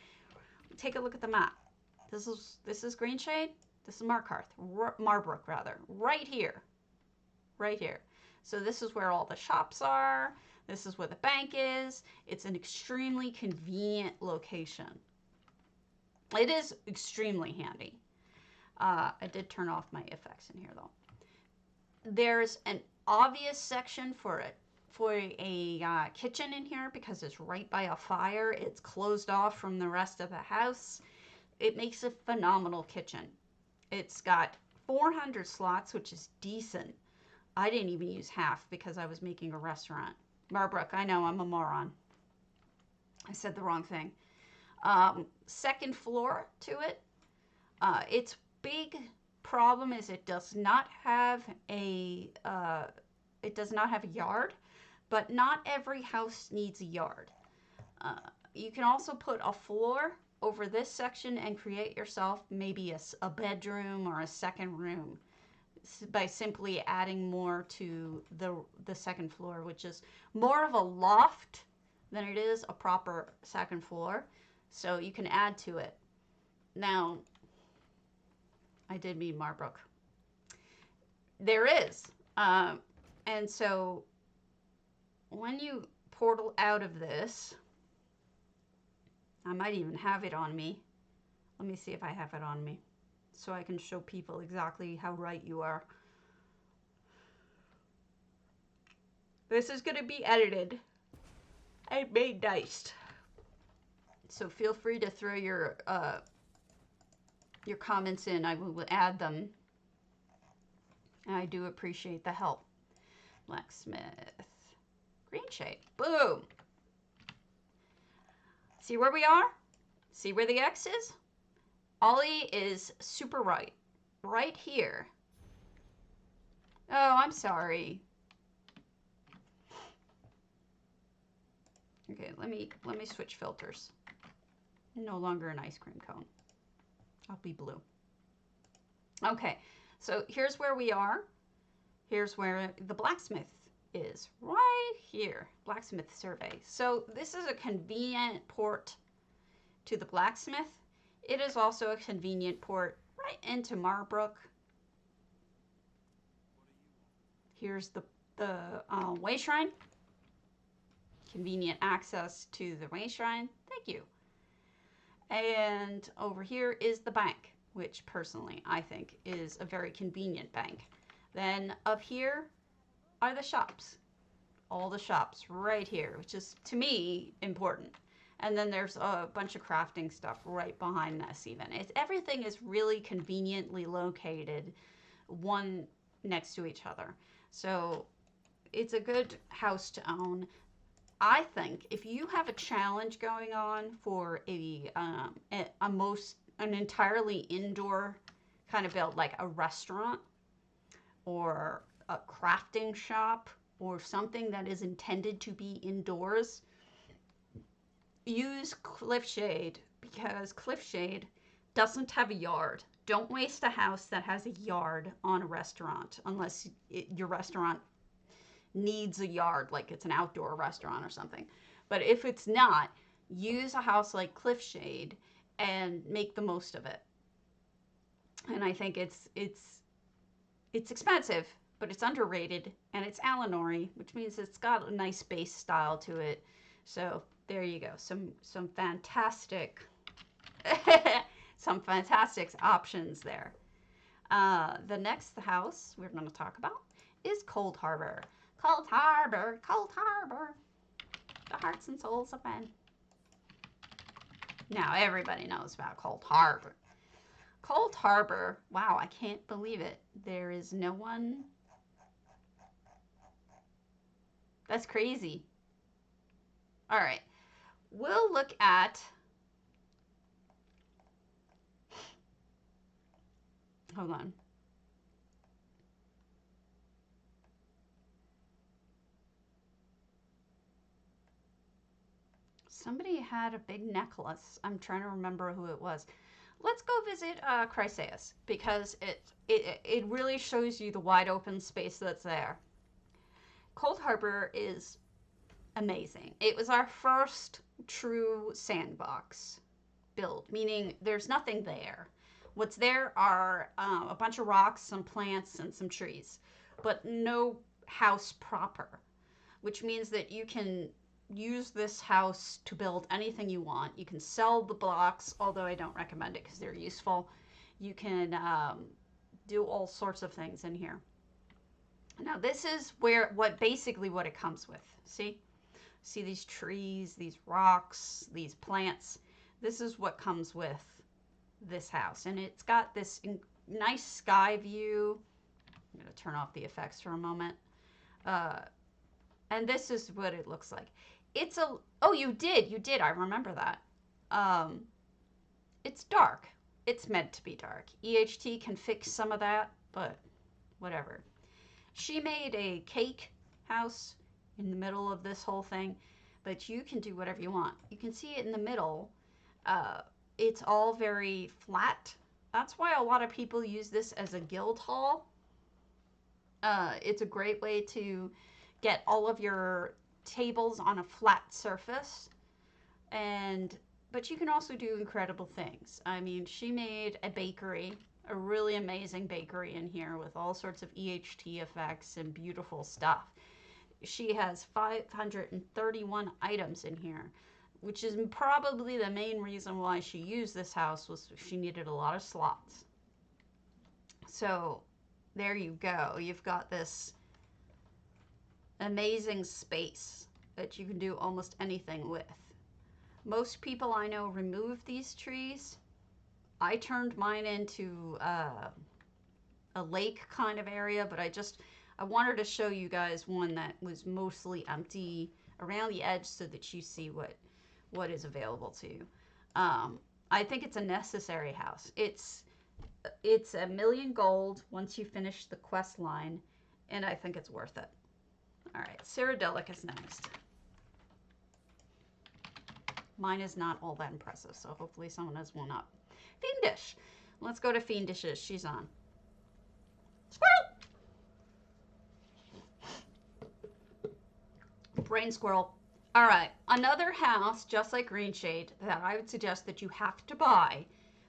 Take a look at the map. This is Greenshade. This is Markarth. Marbrook, rather. Right here. Right here. So this is where all the shops are. This is where the bank is. It's an extremely convenient location. It is extremely handy. I did turn off my effects in here, though. There's an obvious section for a kitchen in here because it's right by a fire. It's closed off from the rest of the house. It makes a phenomenal kitchen. It's got 400 slots, which is decent. I didn't even use half because I was making a restaurant. Marbrook, I know, I'm a moron. I said the wrong thing. Second floor to it. Its big problem is it does not have a yard, but not every house needs a yard. You can also put a floor over this section and create yourself maybe a bedroom or a second room by simply adding more to the second floor, which is more of a loft than it is a proper second floor. So you can add to it. Now, I did mean Marbrook. There is. And so when you portal out of this, I might even have it on me. Let me see if I have it on me so I can show people exactly how right you are. This is going to be edited and made nice. So feel free to throw your comments in. I will add them. I do appreciate the help. Blacksmith. Greenshade. Boom. See where we are? See where the X is? Ollie is super right. Right here. Oh, I'm sorry. Okay, let me switch filters. No longer an ice cream cone. I'll be blue. Okay, so here's where we are. Here's where the blacksmith is. Right here. Blacksmith survey. So this is a convenient port to the blacksmith. It is also a convenient port right into Marbrook. Here's the way shrine. Convenient access to the way shrine. Thank you. And over here is the bank, which personally I think is a very convenient bank. Then up here are the shops. All the shops right here, which is, to me, important. And then there's a bunch of crafting stuff right behind this even. Everything is really conveniently located, one next to each other. So it's a good house to own. I think if you have a challenge going on for an entirely indoor kind of build, like a restaurant or a crafting shop or something that is intended to be indoors, use Cliffshade because Cliffshade doesn't have a yard. Don't waste a house that has a yard on a restaurant unless your restaurant needs a yard, like it's an outdoor restaurant or something. But if it's not, use a house like Cliffshade and make the most of it. And I think it's expensive, but it's underrated, and it's Alinori, which means it's got a nice base style to it. So there you go. Some fantastic some fantastic options there. The next house we're going to talk about is Coldharbour. Cold Harbor, Cold Harbor, the hearts and souls of men. Now everybody knows about Coldharbour. Coldharbour, wow, I can't believe it. There is no one. That's crazy. All right, we'll look at. Hold on. Somebody had a big necklace. I'm trying to remember who it was. Let's go visit Chryseis because it really shows you the wide open space that's there. Coldharbour is amazing. It was our first true sandbox build, meaning there's nothing there. What's there are a bunch of rocks, some plants, and some trees, but no house proper, which means that you can use this house to build anything you want. You can sell the blocks, although I don't recommend it because they're useful. You can do all sorts of things in here. Now this is basically what it comes with. See these trees, these rocks, these plants. This is what comes with this house, and it's got this nice sky view. I'm going to turn off the effects for a moment. And this is what it looks like. Oh, you did. I remember that. It's dark. It's meant to be dark. EHT can fix some of that, but whatever. She made a cake house in the middle of this whole thing, but you can do whatever you want. You can see it in the middle. It's all very flat. That's why a lot of people use this as a guild hall. It's a great way to get all of your tables on a flat surface, but you can also do incredible things. I mean, she made a bakery, a really amazing bakery in here with all sorts of EHT effects and beautiful stuff. She has 531 items in here, which is probably the main reason why she used this house, was she needed a lot of slots. So there you go. You've got this amazing space that you can do almost anything with. Most people I know remove these trees. I turned mine into a lake kind of area, but I wanted to show you guys one that was mostly empty around the edge so that you see what is available to you. I think it's a necessary house. It's $1 million gold once you finish the quest line, and I think it's worth it. All right, Cyrodiilic is next. Mine is not all that impressive, so hopefully someone has one up. Fiendish. Let's go to Fiendish's. She's on. Squirrel! Brain squirrel. All right, another house, just like Greenshade, that I would suggest that you have to buy.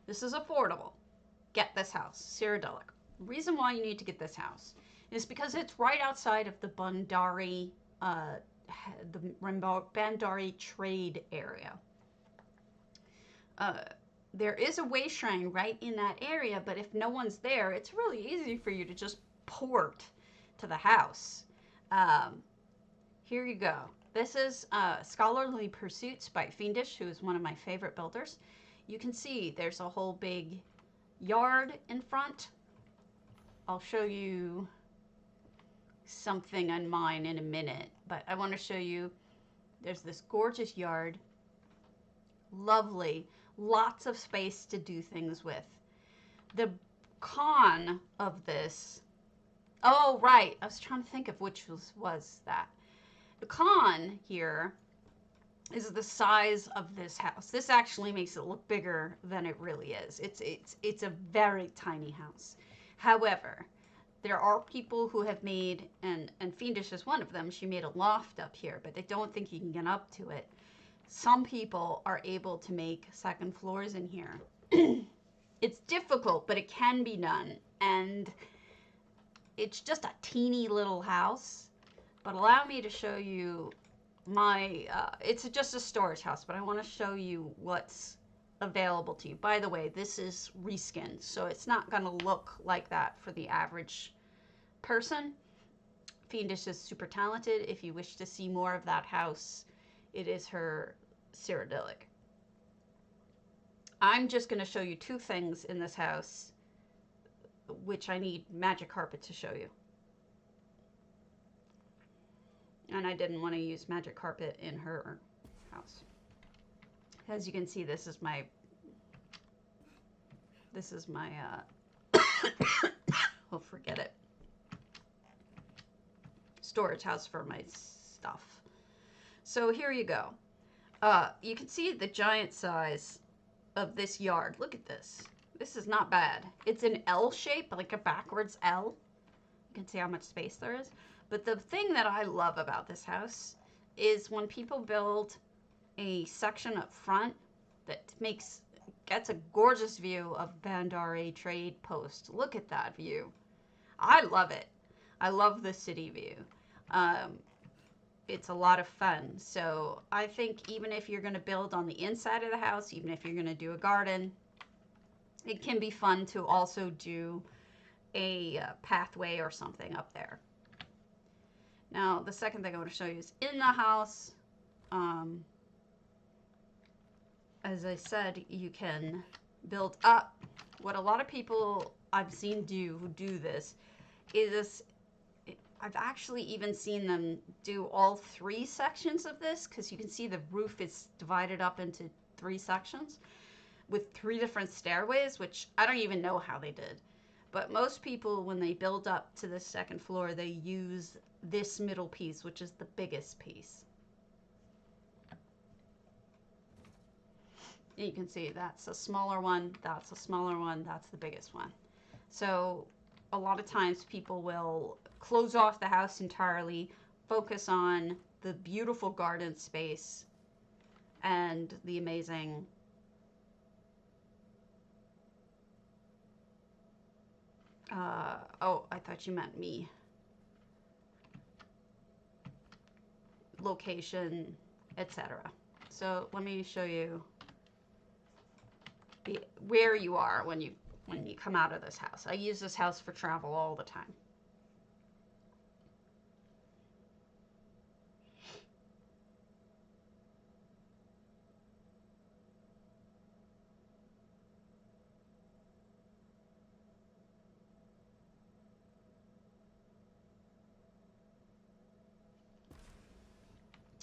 This is affordable. Get this house, Cyrodiilic. The reason why you need to get this house is because it's right outside of the Bandari trade area. There is a way shrine right in that area, but if no one's there, it's really easy for you to just port to the house. Here you go. This is Scholarly Pursuits by Fiendish, who is one of my favorite builders. You can see there's a whole big yard in front. I'll show you something on mine in a minute, but I want to show you there's this gorgeous yard. Lovely. Lots of space to do things with. The con of this... Oh, right. I was trying to think of which was that. The con here is the size of this house. This actually makes it look bigger than it really is. It's a very tiny house. However, there are people who have made, and Fiendish is one of them. She made a loft up here, but they don't think you can get up to it. Some people are able to make second floors in here. It's difficult, but it can be done. And it's just a teeny little house. But allow me to show you my, it's just a storage house, but I want to show you what's available to you. By the way, this is reskinned, so it's not going to look like that for the average person. Fiendish is super talented. If you wish to see more of that house, it is her Cyrodiilic. I'm just going to show you two things in this house, which I need magic carpet to show you. And I didn't want to use magic carpet in her house. As you can see, this is my oh, forget it, storage house for my stuff. So here you go. You can see the giant size of this yard. Look at this. This is not bad. It's an L shape, like a backwards L. You can see how much space there is. But the thing that I love about this house is when people build a section up front that gets a gorgeous view of Bandari Trade Post. Look at that view. I love it. I love the city view. It's a lot of fun. So I think even if you're going to build on the inside of the house, even if you're going to do a garden, it can be fun to also do a pathway or something up there. Now, the second thing I want to show you is in the house. As I said, you can build up. What a lot of people I've seen who do this is I've actually even seen them do all three sections of this, because you can see the roof is divided up into three sections with three different stairways, which I don't even know how they did. But most people, when they build up to the second floor, they use this middle piece, which is the biggest piece. You can see that's a smaller one, that's a smaller one, that's the biggest one. So a lot of times people will close off the house entirely, focus on the beautiful garden space and the amazing oh, I thought you meant me. Location, etc. So let me show you where you are when you come out of this house. I use this house for travel all the time.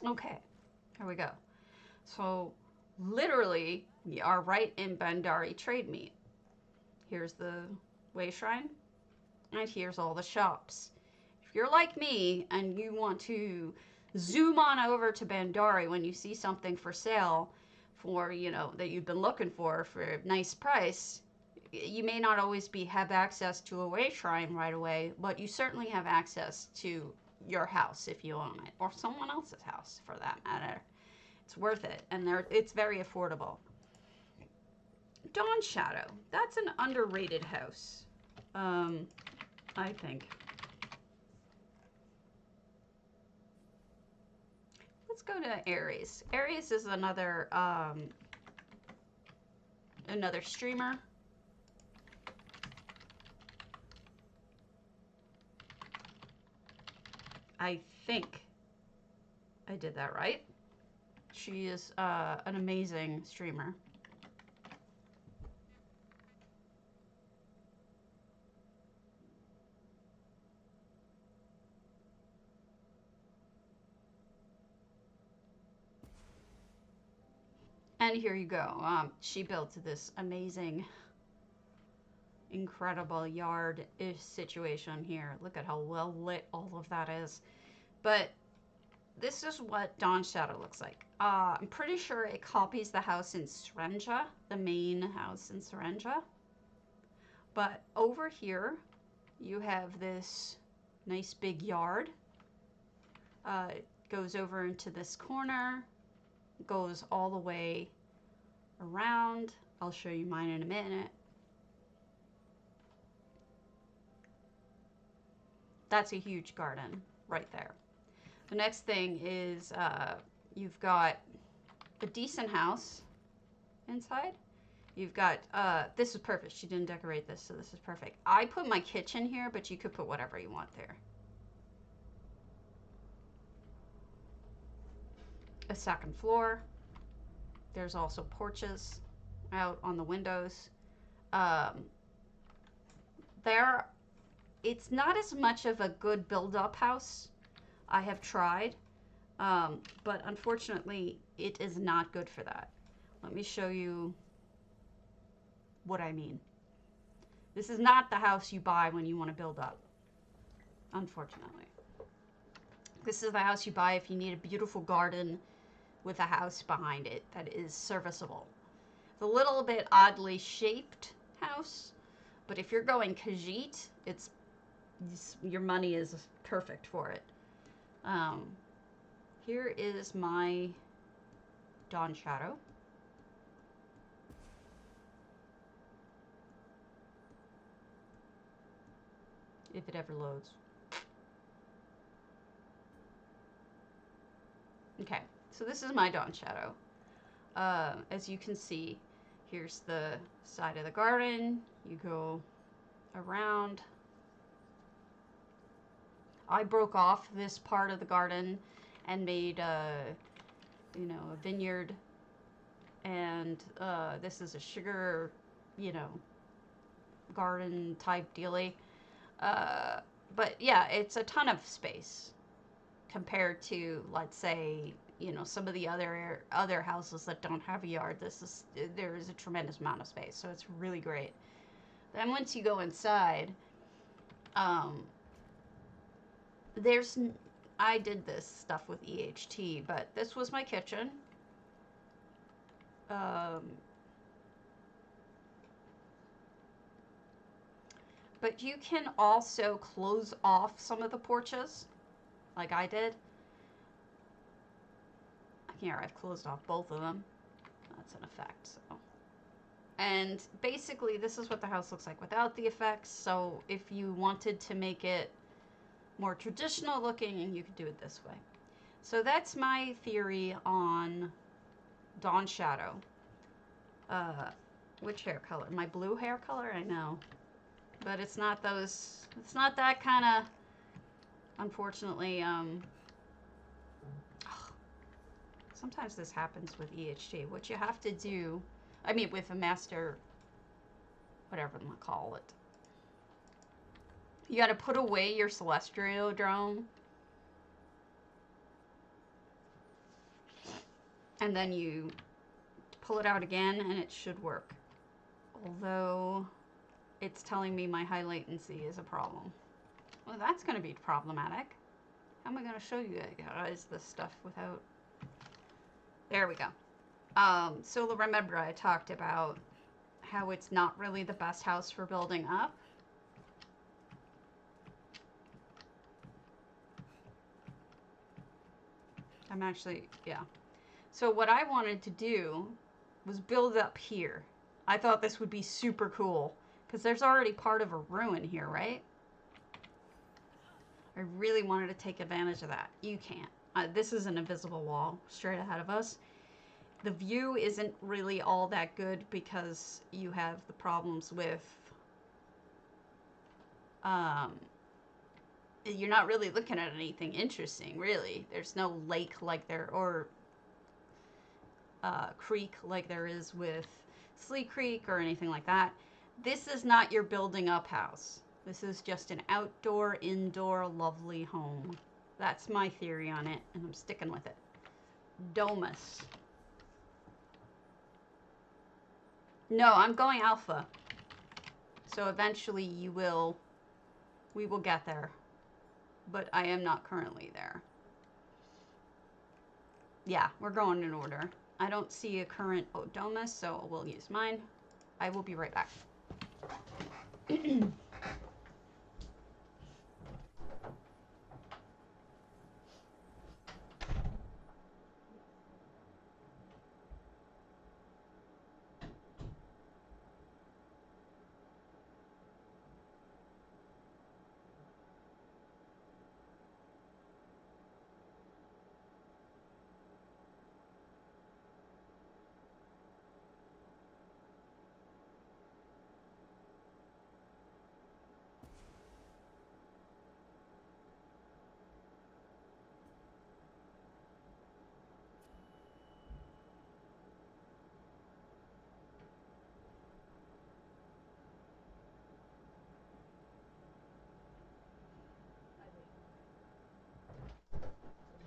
Okay, here we go. So literally, we are right in Bandari Trade Meet. Here's the Way Shrine, and here's all the shops. If you're like me and you want to zoom on over to Bandari when you see something for sale for, that you've been looking for a nice price, you may not always have access to a Way Shrine right away, but you certainly have access to your house if you own it, or someone else's house for that matter. It's worth it, and it's very affordable. Dawn Shadow. That's an underrated house, I think. Let's go to Aries. Aries is another streamer. I think I did that right. She is an amazing streamer. And here you go. She built this amazing, incredible yard-ish situation here. Look at how well lit all of that is. But this is what Dawn's Shadow looks like. I'm pretty sure it copies the house in Serenja, the main house in Serenja. But over here, you have this nice big yard. It goes over into this corner, goes all the way around. I'll show you mine in a minute. That's a huge garden right there. The next thing is you've got a decent house inside. You've got, this is perfect. She didn't decorate this, so this is perfect. I put my kitchen here, but you could put whatever you want there. A second floor. There's also porches out on the windows. It's not as much of a good build-up house. I have tried, but unfortunately, it is not good for that. Let me show you what I mean. This is not the house you buy when you want to build up, unfortunately. This is the house you buy if you need a beautiful garden with a house behind it that is serviceable. It's a little bit oddly shaped house, but if you're going Khajiit, your money is perfect for it. Here is my Dawn's Shadow. If it ever loads. Okay, so this is my Dawn's Shadow. As you can see, here's the side of the garden. You go around. I broke off this part of the garden and made a vineyard, and this is a sugar, garden type dealy. But yeah, it's a ton of space compared to, let's say, some of the other houses that don't have a yard. There is a tremendous amount of space, so it's really great. Then once you go inside, I did this stuff with EHT, but this was my kitchen. But you can also close off some of the porches, like I did. Here, I've closed off both of them. That's an effect, so. And basically, this is what the house looks like without the effects. So if you wanted to make it more traditional looking, you could do it this way. So that's my theory on Dawn's Shadow. Which hair color? My blue hair color? I know. But it's not that kind of, unfortunately, sometimes this happens with EHT. What you have to do, with a master, whatever I'm gonna call it, you gotta put away your Celestial Drone, and then you pull it out again, and it should work. Although, it's telling me my high latency is a problem. Well, that's gonna be problematic. How am I gonna show you guys this stuff without... There we go. So remember I talked about how it's not really the best house for building up. Yeah. So what I wanted to do was build up here. I thought this would be super cool because there's already part of a ruin here, right? I really wanted to take advantage of that. You can't. This is an invisible wall straight ahead of us. The view isn't really all that good because you have the problems with you're not really looking at anything interesting, really. There's no lake like there, or creek like there is with Slee Creek or anything like that. This is not your building up house. This is just an outdoor, indoor, lovely home. That's my theory on it, and I'm sticking with it. Domus. No, I'm going alpha. So eventually we will get there. But I am not currently there. Yeah, we're going in order. I don't see a current Odomus, so we'll use mine. I will be right back.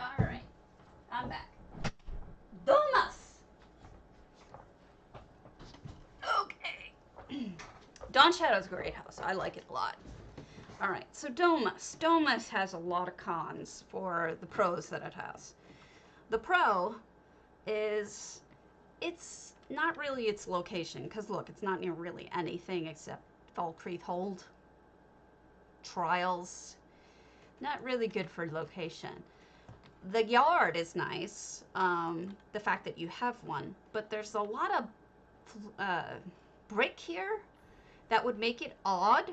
All right, I'm back. Domus! Okay. Dawn Shadow's a great house. I like it a lot. All right, so Domus. Domus has a lot of cons for the pros that it has. The pro is it's not really its location, because look, it's not near really anything except Falkreath Hold, Trials. Not really good for location. The yard is nice, the fact that you have one, but there's a lot of brick here that would make it odd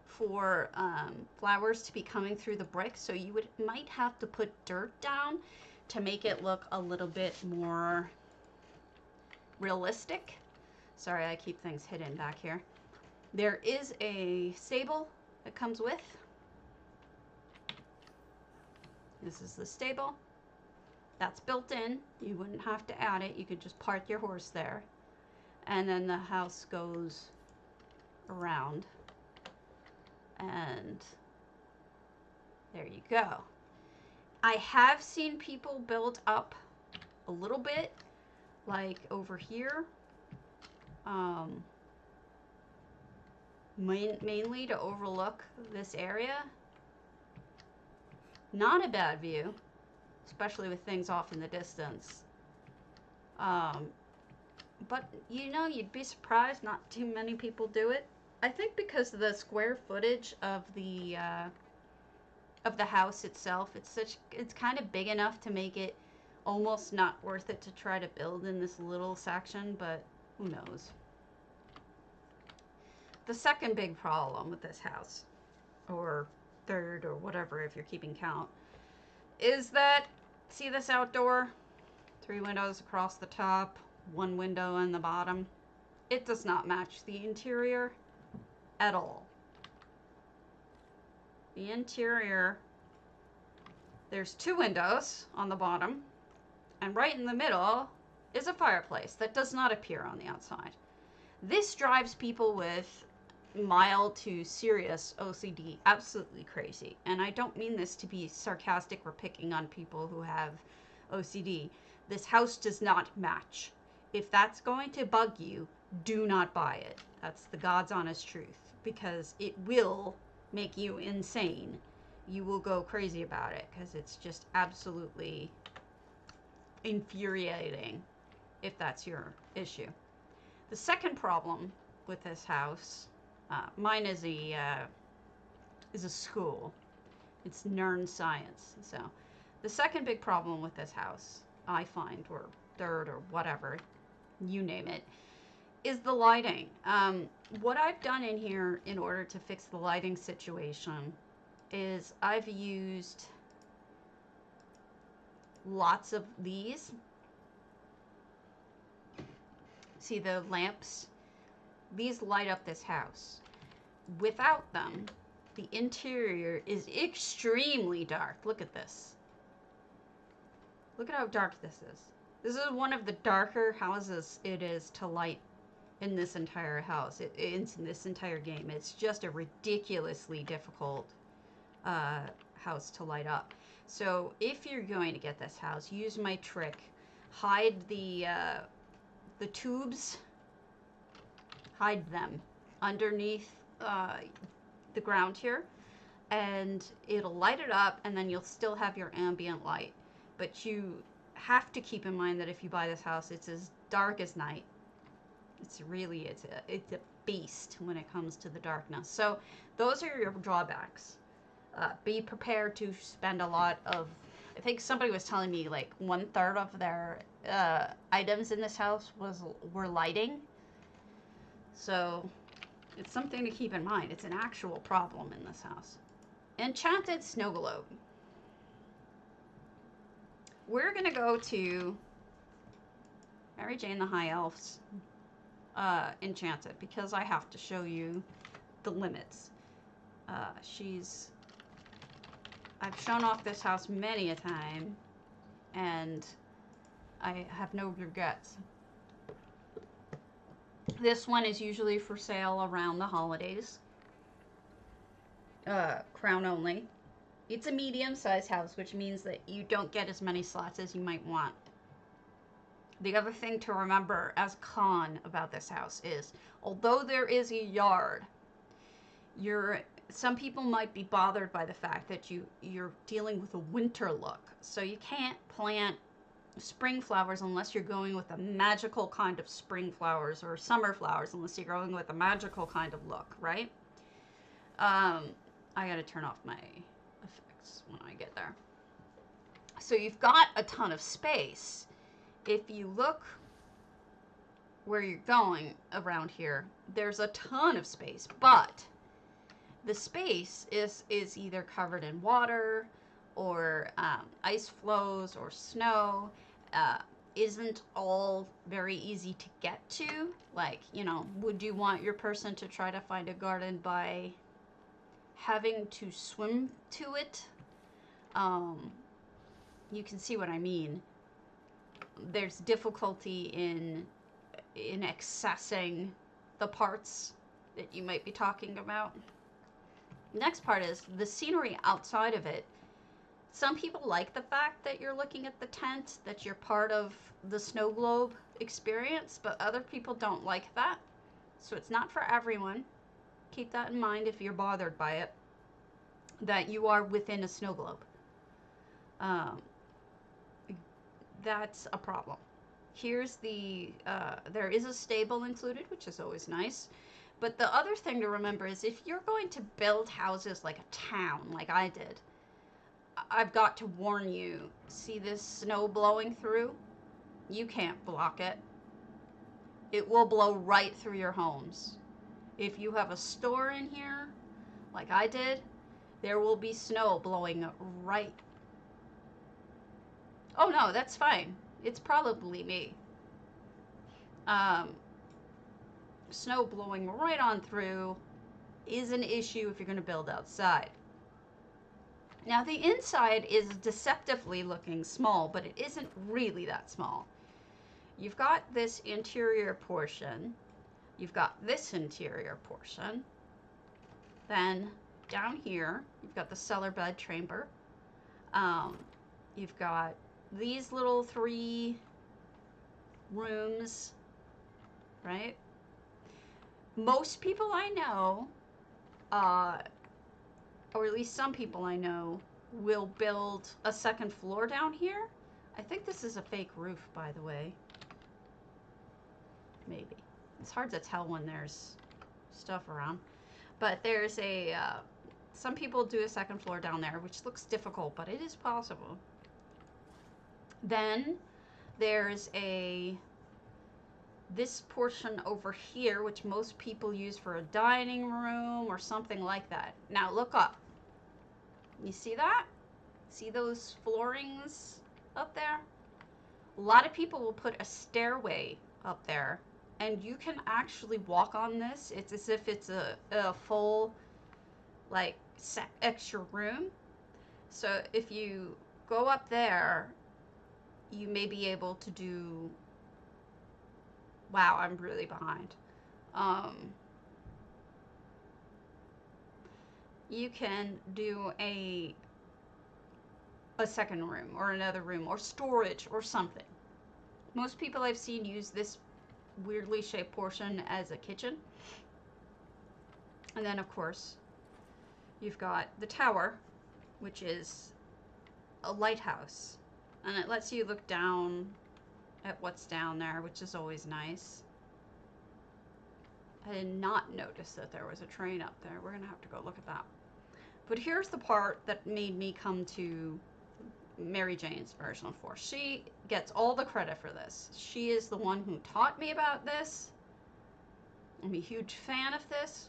for flowers to be coming through the brick, so you might have to put dirt down to make it look a little bit more realistic. Sorry, I keep things hidden back here. There is a stable that comes with. This is the stable. That's built in. You wouldn't have to add it. You could just park your horse there. And then the house goes around. And there you go. I have seen people build up a little bit, like over here. Mainly to overlook this area. Not a bad view, especially with things off in the distance. But you know, you'd be surprised not too many people do it. I think because of the square footage of the house itself, it's kind of big enough to make it almost not worth it to try to build in this little section, but who knows. The second big problem with this house, or third or whatever if you're keeping count, is that, see this outdoor? 3 windows across the top, 1 window in the bottom. It does not match the interior at all. The interior, there's 2 windows on the bottom, and right in the middle is a fireplace that does not appear on the outside. This drives people with mild to serious OCD absolutely crazy. And I don't mean this to be sarcastic or picking on people who have OCD. This house does not match. If that's going to bug you, do not buy it. That's the God's honest truth, because it will make you insane. You will go crazy about it because it's just absolutely infuriating if that's your issue. The second problem with this house, mine is a school. It's Nern Science. So the second big problem with this house, I find, or third or whatever, you name it, is the lighting. What I've done in here in order to fix the lighting situation is I've used lots of these. See the lamps? These light up this house. Without them, the interior is extremely dark. Look at this. Look at how dark this is. This is one of the darker houses it is to light in this entire house. In this entire game. It's just a ridiculously difficult house to light up. So if you're going to get this house, use my trick. Hide the tubes. Hide them underneath the ground here, and it'll light it up, and then you'll still have your ambient light. But you have to keep in mind that if you buy this house, it's as dark as night. It's a beast when it comes to the darkness. So those are your drawbacks. Be prepared to spend a lot of. I think somebody was telling me like 1/3 of their items in this house were lighting. So it's something to keep in mind. It's an actual problem in this house. Enchanted Snow Globe. We're gonna go to Mary Jane the High Elf's Enchanted because I have to show you the limits. I've shown off this house many a time, and I have no regrets. This one is usually for sale around the holidays. Crown only. It's a medium-sized house, which means that you don't get as many slots as you might want. The other thing to remember as con about this house is, although there is a yard, some people might be bothered by the fact that you're dealing with a winter look. So you can't plant spring flowers unless you're going with a magical kind of spring flowers, or summer flowers unless you're going with a magical kind of look, right? I gotta turn off my effects when I get there. So you've got a ton of space. If you look where you're going around here, there's a ton of space, but the space is either covered in water or ice flows or snow. Isn't all very easy to get to. Like, would you want your person to try to find a garden by having to swim to it? You can see what I mean. There's difficulty in accessing the parts that you might be talking about. Next part is the scenery outside of it. Some people like the fact that you're looking at the tent, that you're part of the snow globe experience, but other people don't like that. So it's not for everyone. Keep that in mind if you're bothered by it, that you are within a snow globe. That's a problem. Here's there is a stable included, which is always nice. But the other thing to remember is if you're going to build houses like a town, like I did, I've got to warn you, see this snow blowing through? You can't block it. It will blow right through your homes. If you have a store in here, like I did, there will be snow blowing right. Oh no, that's fine. It's probably me. Snow blowing right on through is an issue if you're going to build outside. Now the inside is deceptively looking small, but it isn't really that small. You've got this interior portion. You've got this interior portion. Then down here, you've got the cellar bed chamber. You've got these little 3 rooms, right? Most people I know, or at least some people I know, will build a second floor down here. I think this is a fake roof, by the way. Maybe. It's hard to tell when there's stuff around. But there's some people do a second floor down there, which looks difficult, but it is possible. Then there's this portion over here, which most people use for a dining room or something like that. Now look up. You see that? See those floorings up there? A lot of people will put a stairway up there, and you can actually walk on this. It's as if it's a full, like, extra room. So if you go up there, you may be able to do... Wow, I'm really behind. You can do a second room or another room or storage or something. Most people I've seen use this weirdly shaped portion as a kitchen. And then, of course, you've got the tower, which is a lighthouse. And it lets you look down at what's down there, which is always nice. I did not notice that there was a train up there. We're gonna have to go look at that. But here's the part that made me come to Mary Jane's version of Force. She gets all the credit for this. She is the one who taught me about this. I'm a huge fan of this.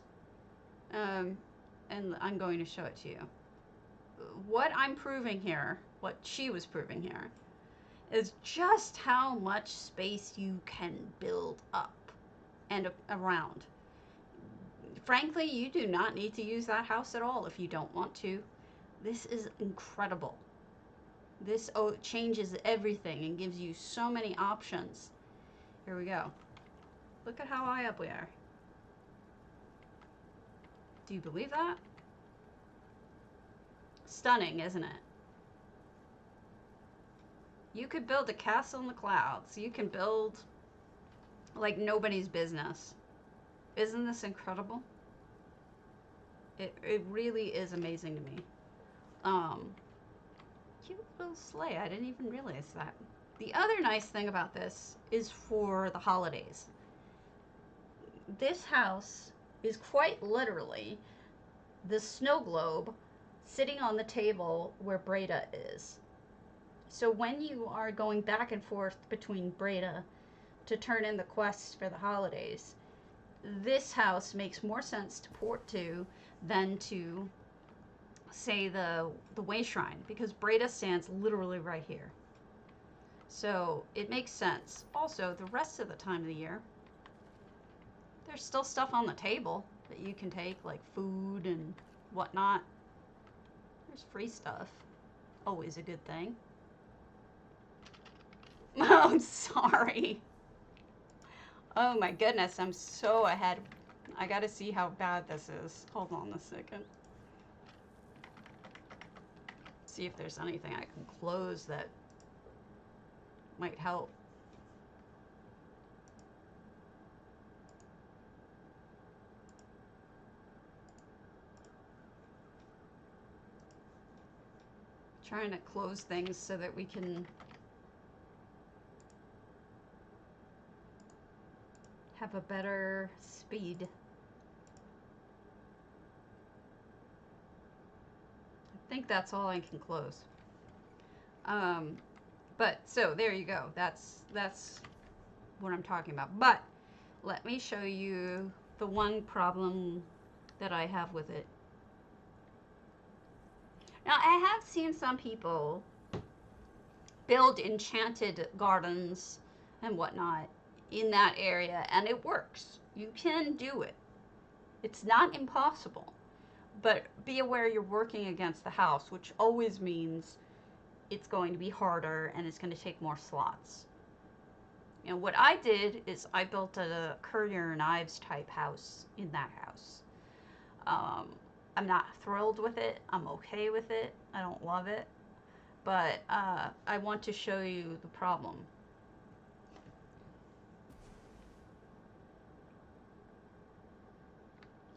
And I'm going to show it to you. What I'm proving here, what she was proving here, is just how much space you can build up and around. Frankly, you do not need to use that house at all if you don't want to. This is incredible. This changes everything and gives you so many options. Here we go. Look at how high up we are. Do you believe that? Stunning, isn't it? You could build a castle in the clouds. You can build like nobody's business. Isn't this incredible? It really is amazing to me. Cute little sleigh. I didn't even realize that. The other nice thing about this is for the holidays. This house is quite literally the snow globe sitting on the table where Breda is. So when you are going back and forth between Breda to turn in the quests for the holidays, this house makes more sense to port to than to, say, the Way Shrine, because Breda stands literally right here. So it makes sense. Also, the rest of the time of the year, there's still stuff on the table that you can take, like food and whatnot. There's free stuff. Always a good thing. Oh, I'm sorry. Oh my goodness, I'm so ahead. I gotta see how bad this is. Hold on a second. See if there's anything I can close that might help. Trying to close things so that we can have a better speed. I think that's all I can close. But so there you go. That's what I'm talking about. But let me show you the one problem that I have with it. Now, I have seen some people build enchanted gardens and whatnot in that area, and it works. You can do it. It's not impossible, but be aware you're working against the house, which always means it's going to be harder and it's going to take more slots. You know, what I did is I built a Currier and Ives type house in that house. I'm not thrilled with it. I'm okay with it. I don't love it. But I want to show you the problem.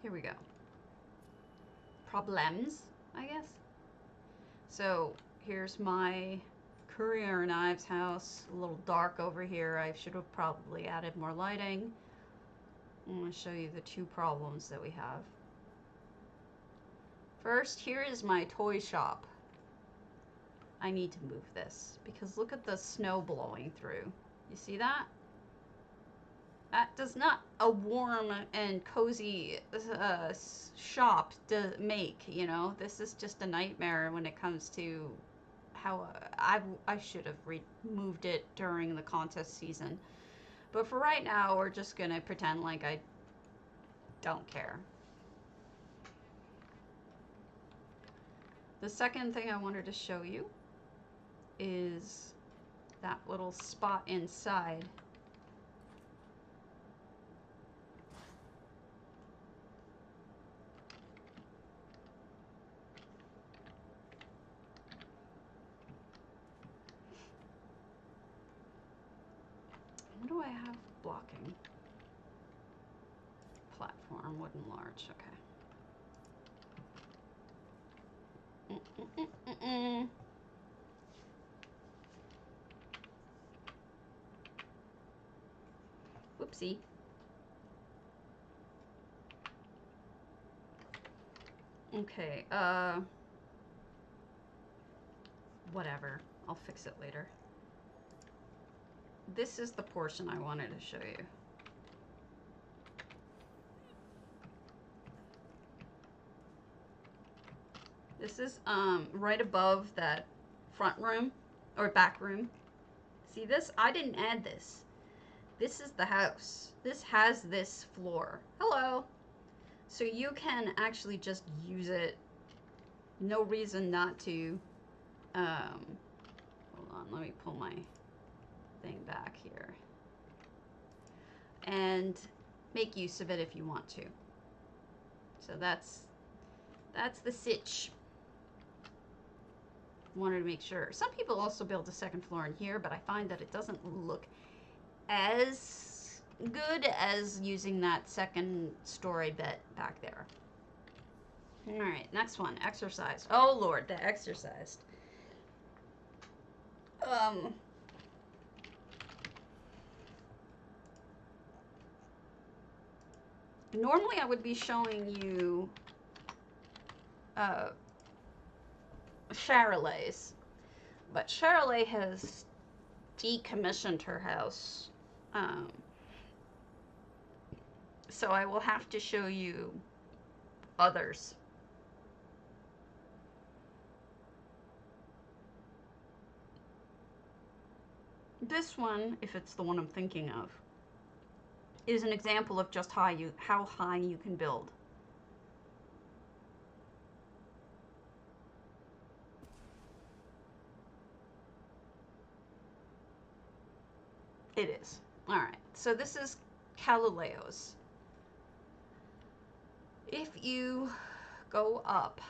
Here we go. Problems, I guess. So here's my Currier and Ives house. A little dark over here. I should have probably added more lighting. I'm going to show you the two problems that we have. First, here is my toy shop. I need to move this because look at the snow blowing through. You see that? That does not a warm and cozy shop make, you know? This is just a nightmare when it comes to how I should have removed it during the contest season. But for right now, we're just going to pretend like I don't care. The second thing I wanted to show you is that little spot inside. What do I have blocking? Platform, wooden large, okay. Whoopsie. Okay, whatever. I'll fix it later. This is the portion I wanted to show you. This is right above that front room or back room. See this? I didn't add this. This is the house. This has this floor. Hello. So you can actually just use it. No reason not to. Hold on, let me pull my thing back here. And make use of it if you want to. So that's the sitch. Wanted to make sure. Some people also build a second floor in here, but I find that it doesn't look as good as using that second story bit back there. All right, next one, exercise. Oh Lord, the exercised. Normally I would be showing you Charolais, but Charolais has decommissioned her house. So I will have to show you others. This one, if it's the one I'm thinking of, is an example of just how high you can build. It is. All right. So this is Calileo's. If you go up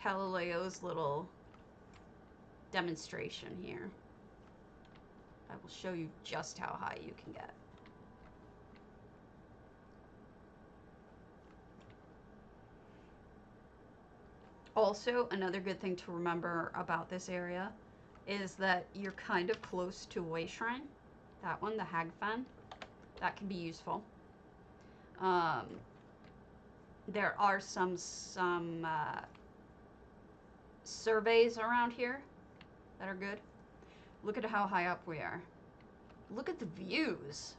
Calileo's little demonstration here, I will show you just how high you can get. Also, another good thing to remember about this area is that you're kind of close to a way shrine. That one, the Hagfen, that can be useful. There are some surveys around here that are good. Look at how high up we are. Look at the views.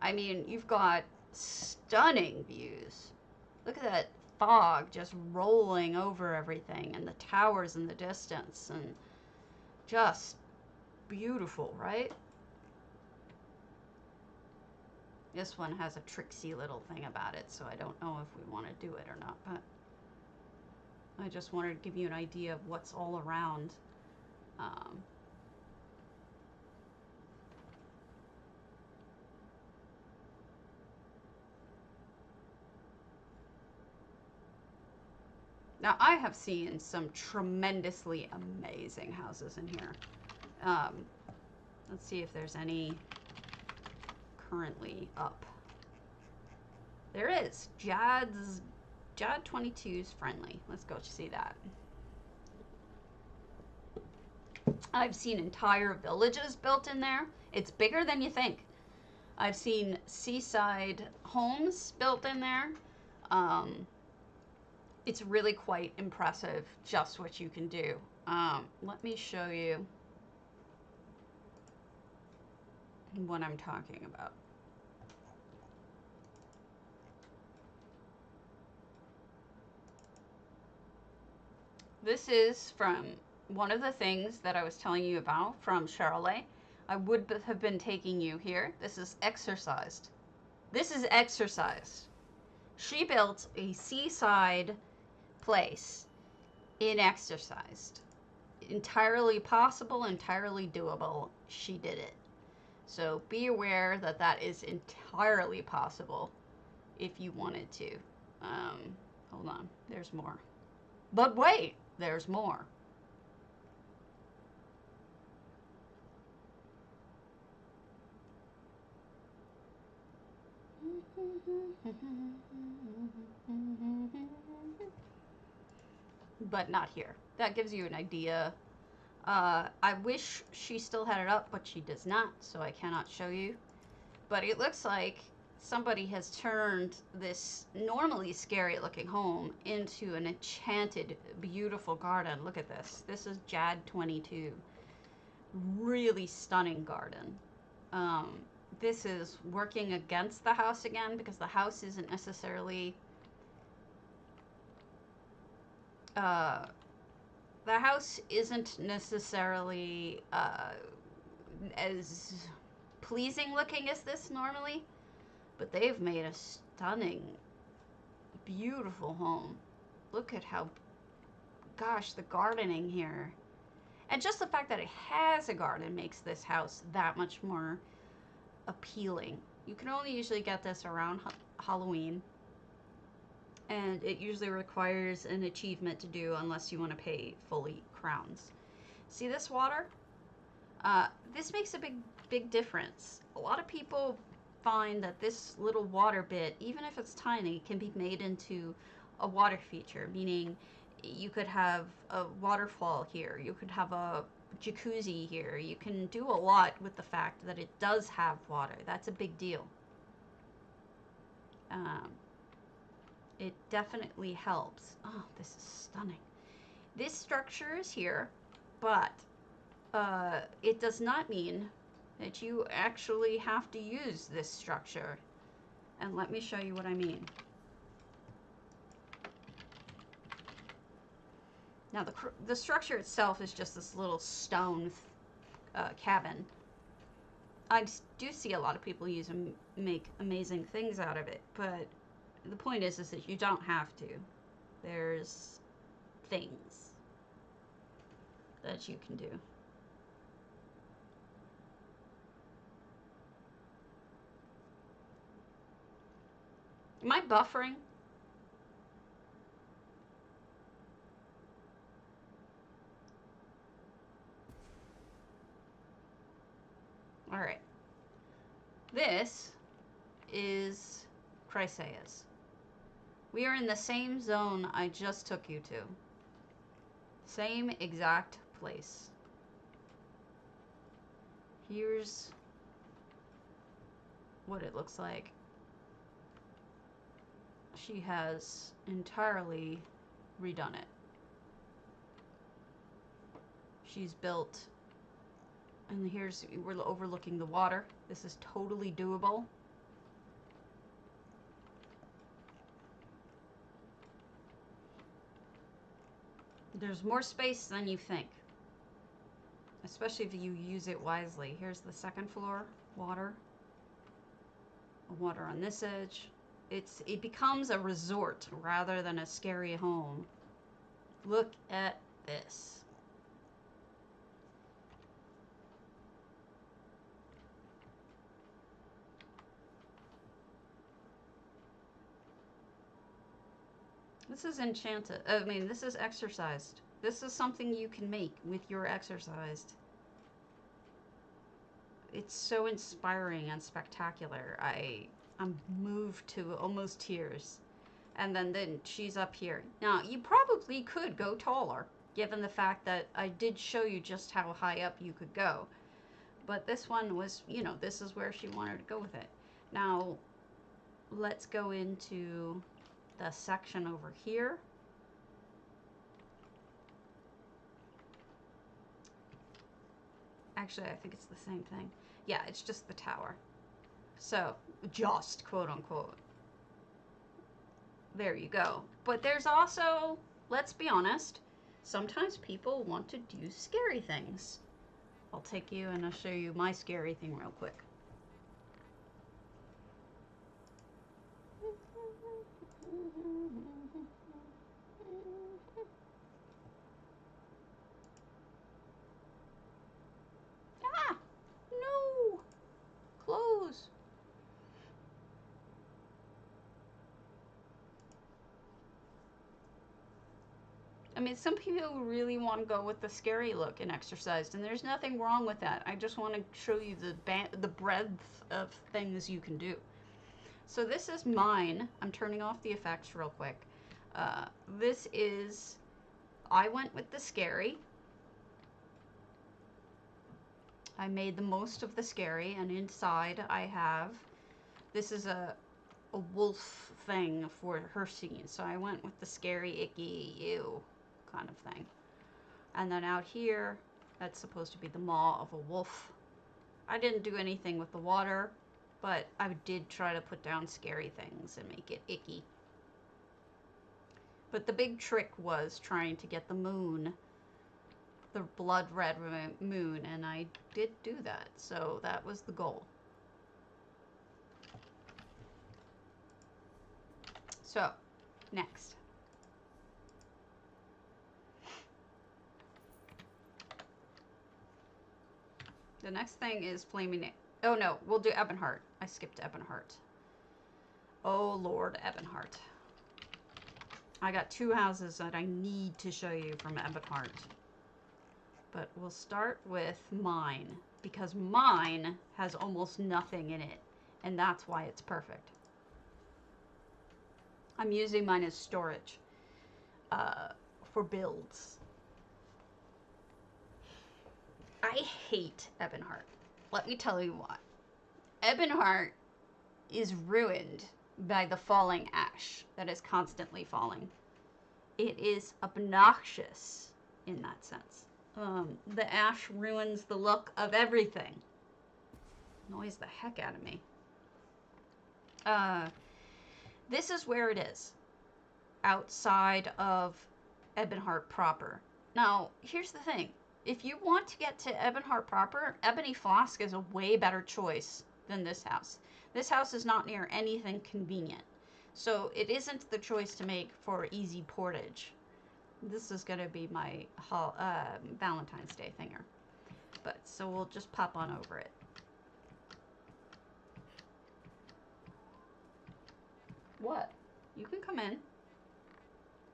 I mean, you've got stunning views. Look at that fog just rolling over everything and the towers in the distance, and just beautiful, right? This one has a tricksy little thing about it, so I don't know if we want to do it or not, but I just wanted to give you an idea of what's all around. Now, I have seen some tremendously amazing houses in here. Let's see if there's any currently up. There is. Jad 22's friendly. Let's go see that. I've seen entire villages built in there. It's bigger than you think. I've seen seaside homes built in there. It's really quite impressive just what you can do. Let me show you what I'm talking about. This is from one of the things that I was telling you about from Charolais. I would have been taking you here. This is exercised. This is exercised. She built a seaside place in exercised. Entirely possible, entirely doable. She did it. So be aware that that is entirely possible if you wanted to. Hold on, there's more. But wait, there's more. But not here. That gives you an idea. I wish she still had it up, but she does not, so I cannot show you. But it looks like somebody has turned this normally scary looking home into an enchanted, beautiful garden. Look at this. This is Jad 22. Really stunning garden. Um, this is working against the house again because the house isn't necessarily uh, the house isn't necessarily as pleasing looking as this normally, but they've made a stunning, beautiful home. Look at how, gosh, the gardening here. And just the fact that it has a garden makes this house that much more appealing. You can only usually get this around Halloween, and it usually requires an achievement to do unless you want to pay fully crowns. See this water? This makes a big difference. A lot of people find that this little water bit, even if it's tiny, can be made into a water feature, meaning you could have a waterfall here, you could have a jacuzzi here, you can do a lot with the fact that it does have water. That's a big deal. Um, it definitely helps. Oh, this is stunning. This structure is here, but it does not mean that you actually have to use this structure. And let me show you what I mean. Now the structure itself is just this little stone cabin. I do see a lot of people use and make amazing things out of it, but the point is that you don't have to. There's things that you can do. Am I buffering? All right. This is Chrysaeus. We are in the same zone I just took you to. Same exact place. Here's what it looks like. She has entirely redone it. She's built, and we're overlooking the water. This is totally doable. There's more space than you think, especially if you use it wisely. Here's the second floor, water. Water on this edge. It becomes a resort rather than a scary home. Look at this. This is enchanted. I mean, this is exercised. This is something you can make with your exercised. It's so inspiring and spectacular. I'm moved to almost tears. And then she's up here. Now, you probably could go taller, given the fact that I did show you just how high up you could go. But this one was, this is where she wanted to go with it. Now, let's go into the section over here. Actually, I think it's the same thing. Yeah, it's just the tower. So, just, quote unquote. There you go. But there's also, let's be honest, sometimes people want to do scary things. I'll take you and I'll show you my scary thing real quick. Ah! No! Close! I mean, some people really want to go with the scary look in exercised, and there's nothing wrong with that. I just want to show you the breadth of things you can do. So this is mine. I'm turning off the effects real quick. This is, I went with the scary. I made the most of the scary, and inside I have, this is a wolf thing for her scene. So I went with the scary, icky, ew kind of thing. And then out here, that's supposed to be the maw of a wolf. I didn't do anything with the water, but I did try to put down scary things and make it icky. But the big trick was trying to get the moon, the blood red moon, and I did do that. So that was the goal. So, next. The next thing is Flaming... Oh no, we'll do Ebonheart. I skipped Ebonheart. Oh Lord, Ebonheart. I got 2 houses that I need to show you from Ebonheart. But we'll start with mine, because mine has almost nothing in it, and that's why it's perfect. I'm using mine as storage for builds. I hate Ebonheart. Let me tell you why. Ebonheart is ruined by the falling ash that is constantly falling. It is obnoxious in that sense. The ash ruins the look of everything. Annoys the heck out of me. This is where it is. Outside of Ebonheart proper. Now, here's the thing. If you want to get to Ebonheart proper, Ebony Flask is a way better choice than this house. This house is not near anything convenient. So it isn't the choice to make for easy portage. This is going to be my Valentine's Day thinger. But, so we'll just pop on over it. What? You can come in.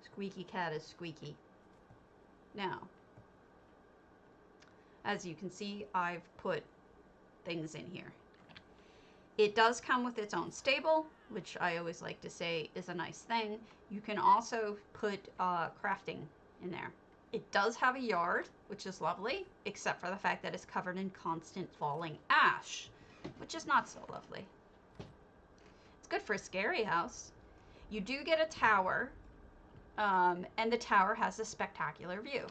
Squeaky cat is squeaky. Now, as you can see, I've put things in here. It does come with its own stable, which I always like to say is a nice thing. You can also put crafting in there. It does have a yard, which is lovely, except for the fact that it's covered in constant falling ash, which is not so lovely. It's good for a scary house. You do get a tower, and the tower has a spectacular view.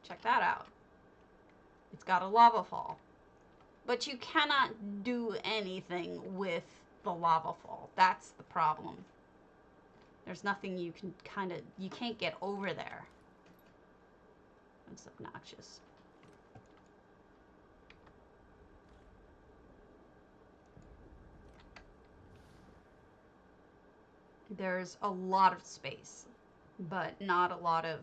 Check that out. It's got a lava fall. But you cannot do anything with the lava fall. That's the problem. There's nothing you can you can't get over there. It's obnoxious. There's a lot of space, but not a lot of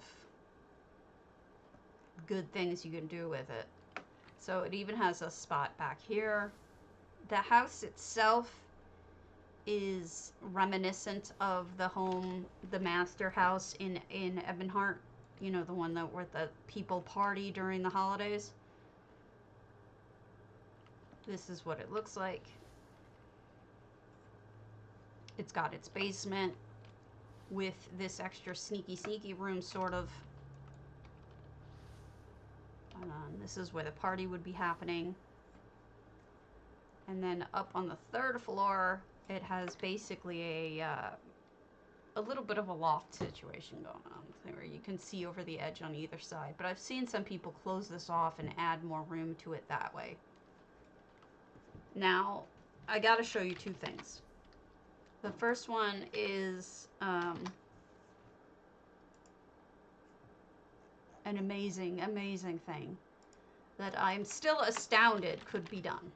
good things you can do with it. So it even has a spot back here. The house itself is reminiscent of the home, the master house in Ebonheart. You know, the one that where the people party during the holidays. This is what it looks like. It's got its basement with this extra sneaky room, sort of. This is where the party would be happening. And then up on the 3rd floor, it has basically a little bit of a loft situation going on, where you can see over the edge on either side. But I've seen some people close this off and add more room to it that way. Now, I gotta show you 2 things. The first one is an amazing, amazing thing that I'm still astounded could be done.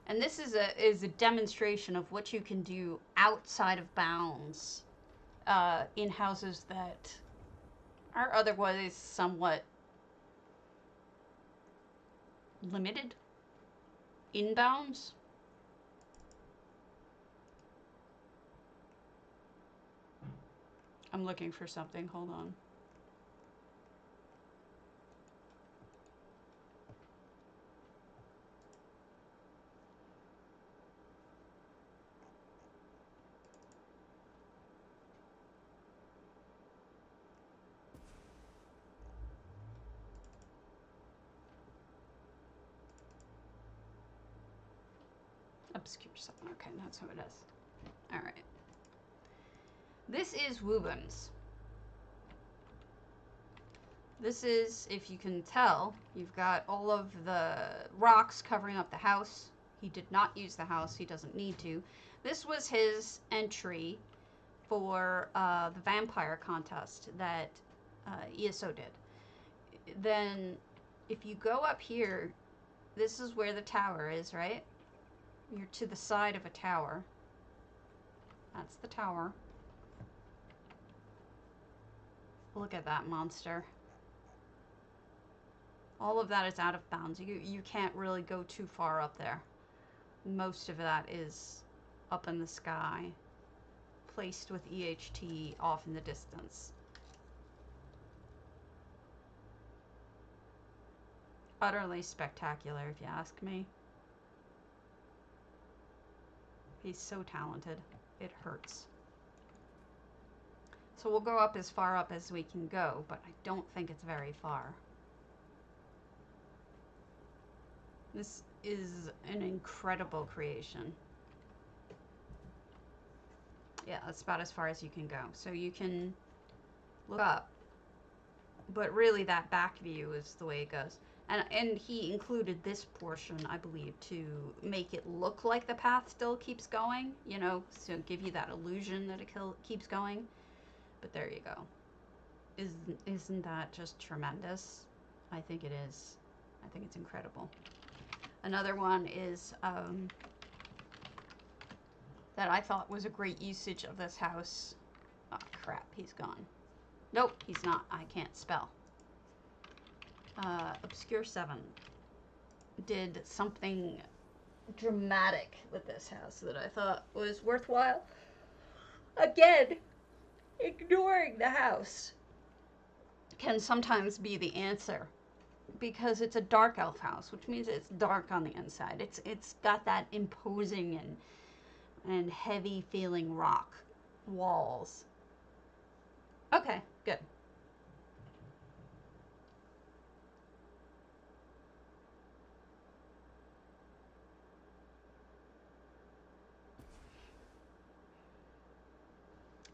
And this is a demonstration of what you can do outside of bounds in houses that are otherwise somewhat limited in bounds. I'm looking for something. Hold on. Obscure 7. Okay, that's who it is. All right. This is Wubens. This is, if you can tell, you've got all of the rocks covering up the house. He did not use the house. He doesn't need to. This was his entry for the vampire contest that ESO did. Then, if you go up here, this is where the tower is, right? You're to the side of a tower. That's the tower. Look at that monster. All of that is out of bounds. You can't really go too far up there. Most of that is up in the sky, placed with EHT off in the distance. Utterly spectacular, if you ask me. He's so talented. It hurts. So we'll go up as far up as we can go, but I don't think it's very far. This is an incredible creation. Yeah, that's about as far as you can go. So you can look up, but really that back view is the way it goes. And he included this portion, I believe, to make it look like the path still keeps going, you know, so give you that illusion that it keeps going. But there you go. Isn't that just tremendous? I think it is. I think it's incredible. Another one is that I thought was a great usage of this house. Oh, crap, he's gone. Nope, he's not. I can't spell. Obscure 7 did something dramatic with this house that I thought was worthwhile. Again, ignoring the house can sometimes be the answer, because it's a dark elf house, which means it's dark on the inside. It's got that imposing and heavy feeling rock walls. Okay, good.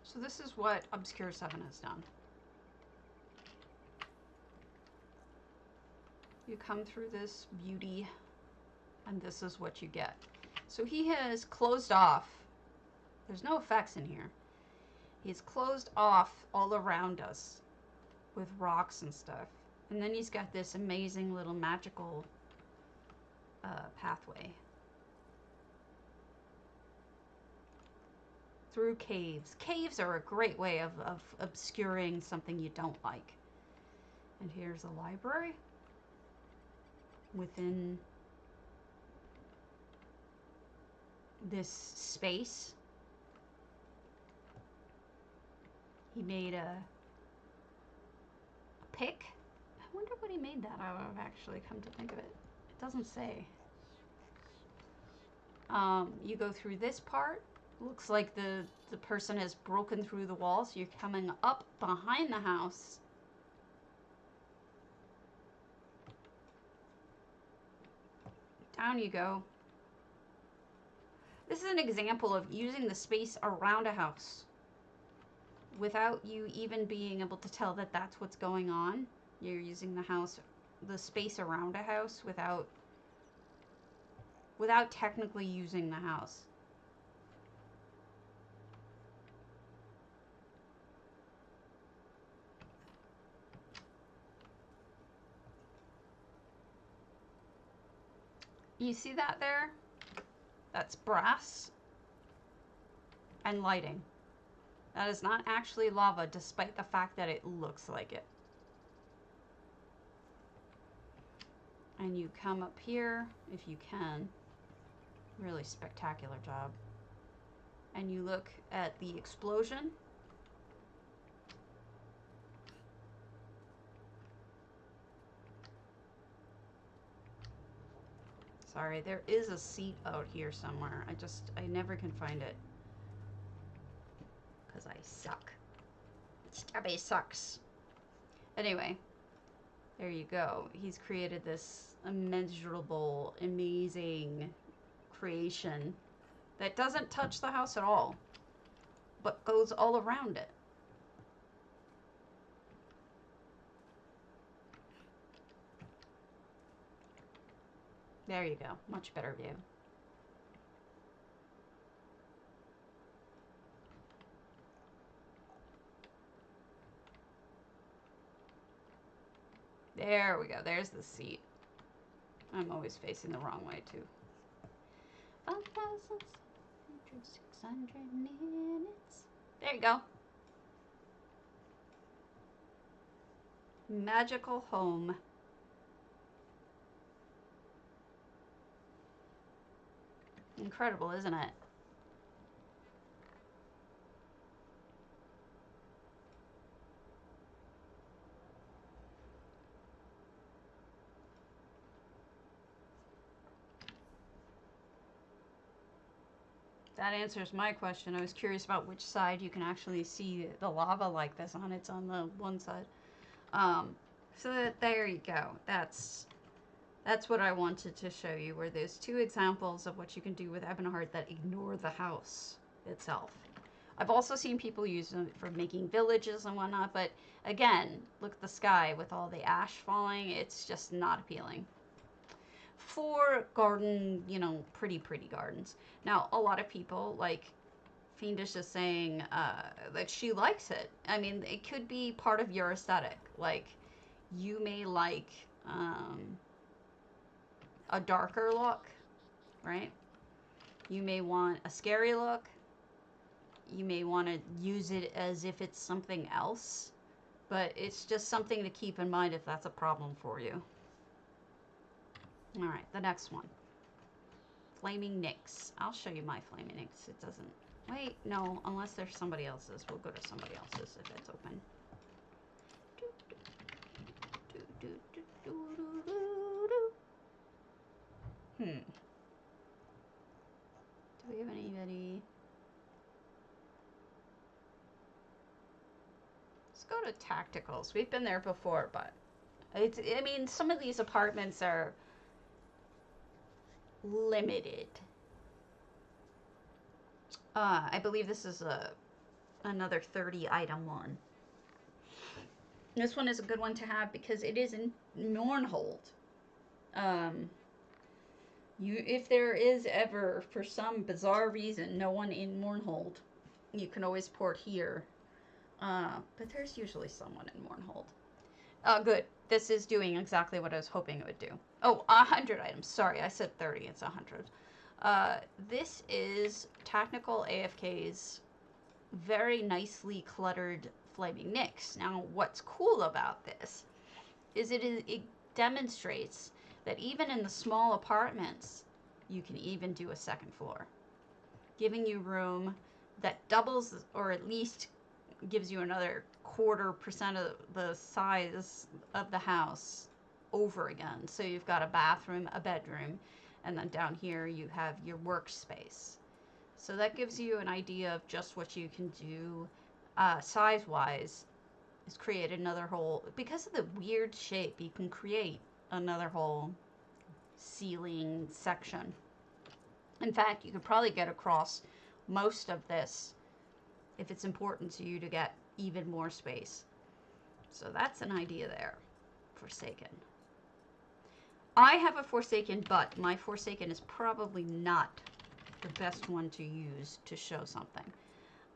So this is what Obscure 7 has done. You come through this beauty, and this is what you get. So he has closed off. There's no effects in here. He's closed off all around us with rocks and stuff. And then he's got this amazing little magical pathway through caves. Caves are a great way of obscuring something you don't like. And here's a library within this space. He made a pick. I wonder what he made that out of, actually, come to think of it. It doesn't say. You go through this part. Looks like the person has broken through the wall, so you're coming up behind the house. Down you go. This is an example of using the space around a house without you even being able to tell that that's what's going on. You're using the space around a house without technically using the house. You see that there? That's brass and lighting. That is not actually lava, despite the fact that it looks like it. And you come up here, if you can. Really spectacular job. And you look at the explosion. Sorry, there is a seat out here somewhere. I never can find it. Because I suck. Stubby sucks. Anyway, there you go. He's created this immeasurable, amazing creation that doesn't touch the house at all, but goes all around it. There you go. Much better view. There we go. There's the seat. I'm always facing the wrong way, too. 1,600 minutes. There you go. Magical home. Incredible, isn't it? That answers my question. I was curious about which side you can actually see the lava like this on. It's on the one side. So there you go. That's what I wanted to show you, where there's two examples of what you can do with Ebonheart that ignore the house itself. I've also seen people use them for making villages and whatnot, but again, look at the sky with all the ash falling. It's just not appealing. For garden, pretty gardens. Now, a lot of people, like Fiendish is saying that she likes it. I mean, it could be part of your aesthetic. Like, you may like a darker look, right? You may want a scary look. You may want to use it as if it's something else. But it's just something to keep in mind if that's a problem for you. All right, the next one. Flaming Nyx. I'll show you my Flaming Nyx. It doesn't... Wait, no, unless there's somebody else's. We'll go to somebody else's if it's open. Do we have anybody? Let's go to Tacticals. We've been there before, but... I mean, some of these apartments are limited. I believe this is another 30 item one. This one is a good one to have because it is in Mournhold. If there is ever, for some bizarre reason, no one in Mournhold, you can always port here. But there's usually someone in Mournhold. Good. This is doing exactly what I was hoping it would do. Oh, 100 items. Sorry, I said 30. It's 100. This is Tactical AFK's very nicely cluttered Flaming Nyx. Now, what's cool about this is it demonstrates that even in the small apartments, you can even do a second floor, giving you room that doubles or at least gives you another 0.25% of the size of the house over again. So you've got a bathroom, a bedroom, and then down here you have your workspace. So that gives you an idea of just what you can do size-wise, is create another whole, because of the weird shape, you can create another whole ceiling section. In fact, you could probably get across most of this if it's important to you to get even more space. So that's an idea there. Forsaken. I have a Forsaken, but my Forsaken is probably not the best one to use to show something.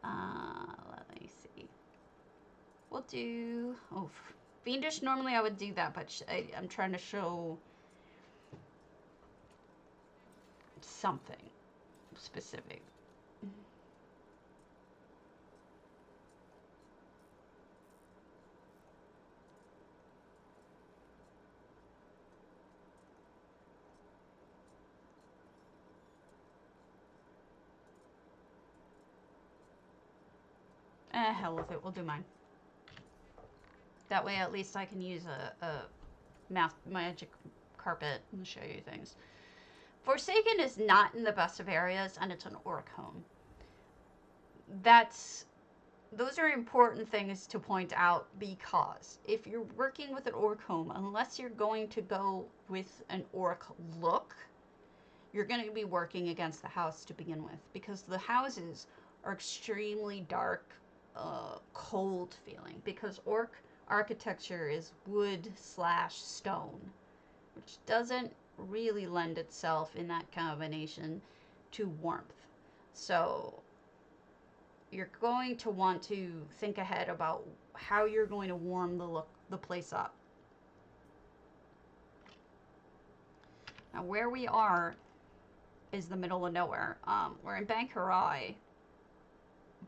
Let me see. We'll do... Oh, Fiendish, normally I would do that, but I'm trying to show something specific. Hell with it. We'll do mine. That way, at least I can use a magic carpet and show you things. Forsaken is not in the best of areas, and it's an orc home. Those are important things to point out, because if you're working with an orc home, unless you're going to go with an orc look, you're going to be working against the house to begin with, because the houses are extremely dark, cold feeling, because orc architecture is wood slash stone, which doesn't really lend itself in that combination to warmth. So you're going to want to think ahead about how you're going to warm the place up. Now, where we are is the middle of nowhere. We're in Bankarai,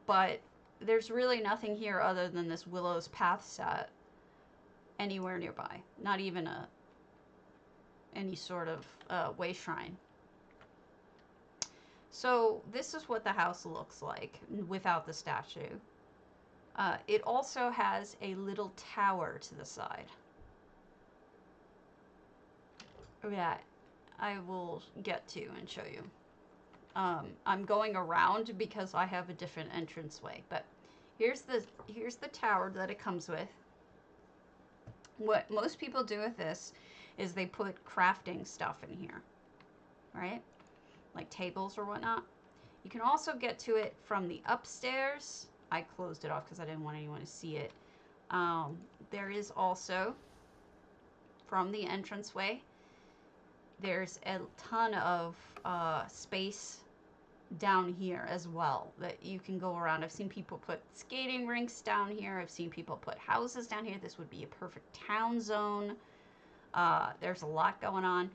but there's really nothing here other than this Willow's Path set anywhere nearby. Not even any sort of way shrine. So this is what the house looks like without the statue. It also has a little tower to the side. That I will get to and show you. I'm going around because I have a different entranceway, but here's the tower that it comes with. What most people do with this is they put crafting stuff in here, right? Like tables or whatnot. You can also get to it from the upstairs. I closed it off because I didn't want anyone to see it. There is also from the entranceway. There's a ton of space down here as well that you can go around. I've seen people put skating rinks down here. I've seen people put houses down here. This would be a perfect town zone. There's a lot going on.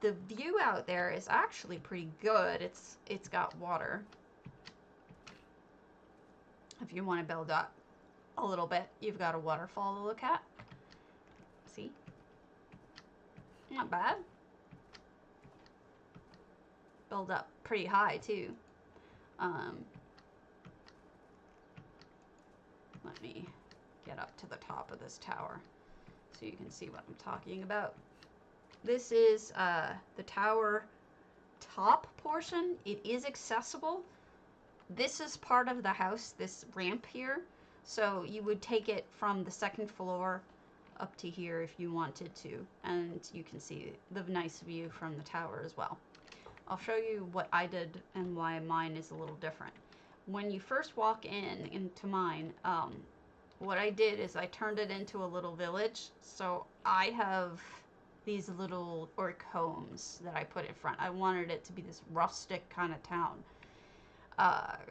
The view out there is actually pretty good. It's got water. If you want to build up a little bit, you've got a waterfall to look at. See? Not bad. Build up pretty high too. Let me get up to the top of this tower so you can see what I'm talking about. This is the tower top portion. It is accessible. This is part of the house, this ramp here. So you would take it from the second floor up to here if you wanted to. And you can see the nice view from the tower as well. I'll show you what I did and why mine is a little different. When you first walk into mine, what I did is I turned it into a little village. So I have these little orc homes that I put in front. I wanted it to be this rustic kind of town.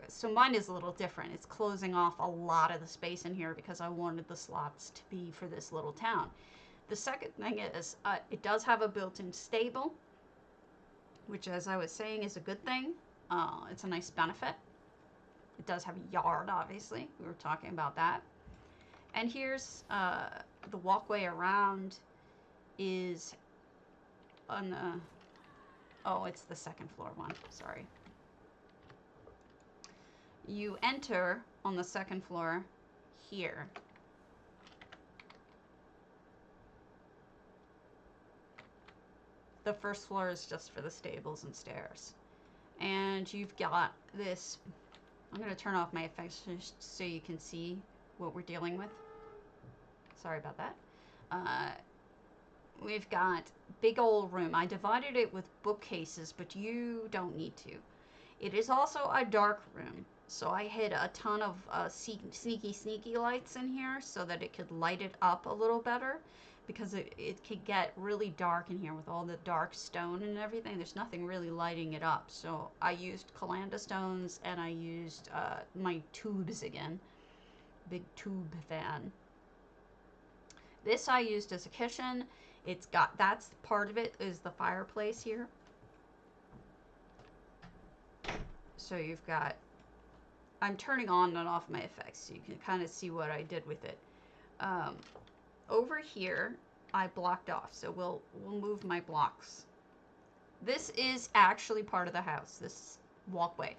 So mine is a little different. It's closing off a lot of the space in here because I wanted the slots to be for this little town. The second thing is it does have a built-in stable, which, as I was saying, is a good thing. It's a nice benefit. It does have a yard, obviously. We were talking about that. And here's the walkway around is on the... Oh, it's the second floor one. Sorry. You enter on the second floor here. The first floor is just for the stables and stairs. And you've got this... I'm going to turn off my effects so you can see what we're dealing with. Sorry about that. We've got big old room. I divided it with bookcases, but you don't need to. It is also a dark room. So I hid a ton of sneaky lights in here so that it could light it up a little better. Because it could get really dark in here with all the dark stone and everything. There's nothing really lighting it up. So I used Kalanda stones and I used my tubes again. Big tube fan. This I used as a kitchen. It's got, that's part of it is the fireplace here. So you've got, I'm turning on and off my effects so you can kind of see what I did with it. Over here, I blocked off, so we'll move my blocks. This is actually part of the house, this walkway.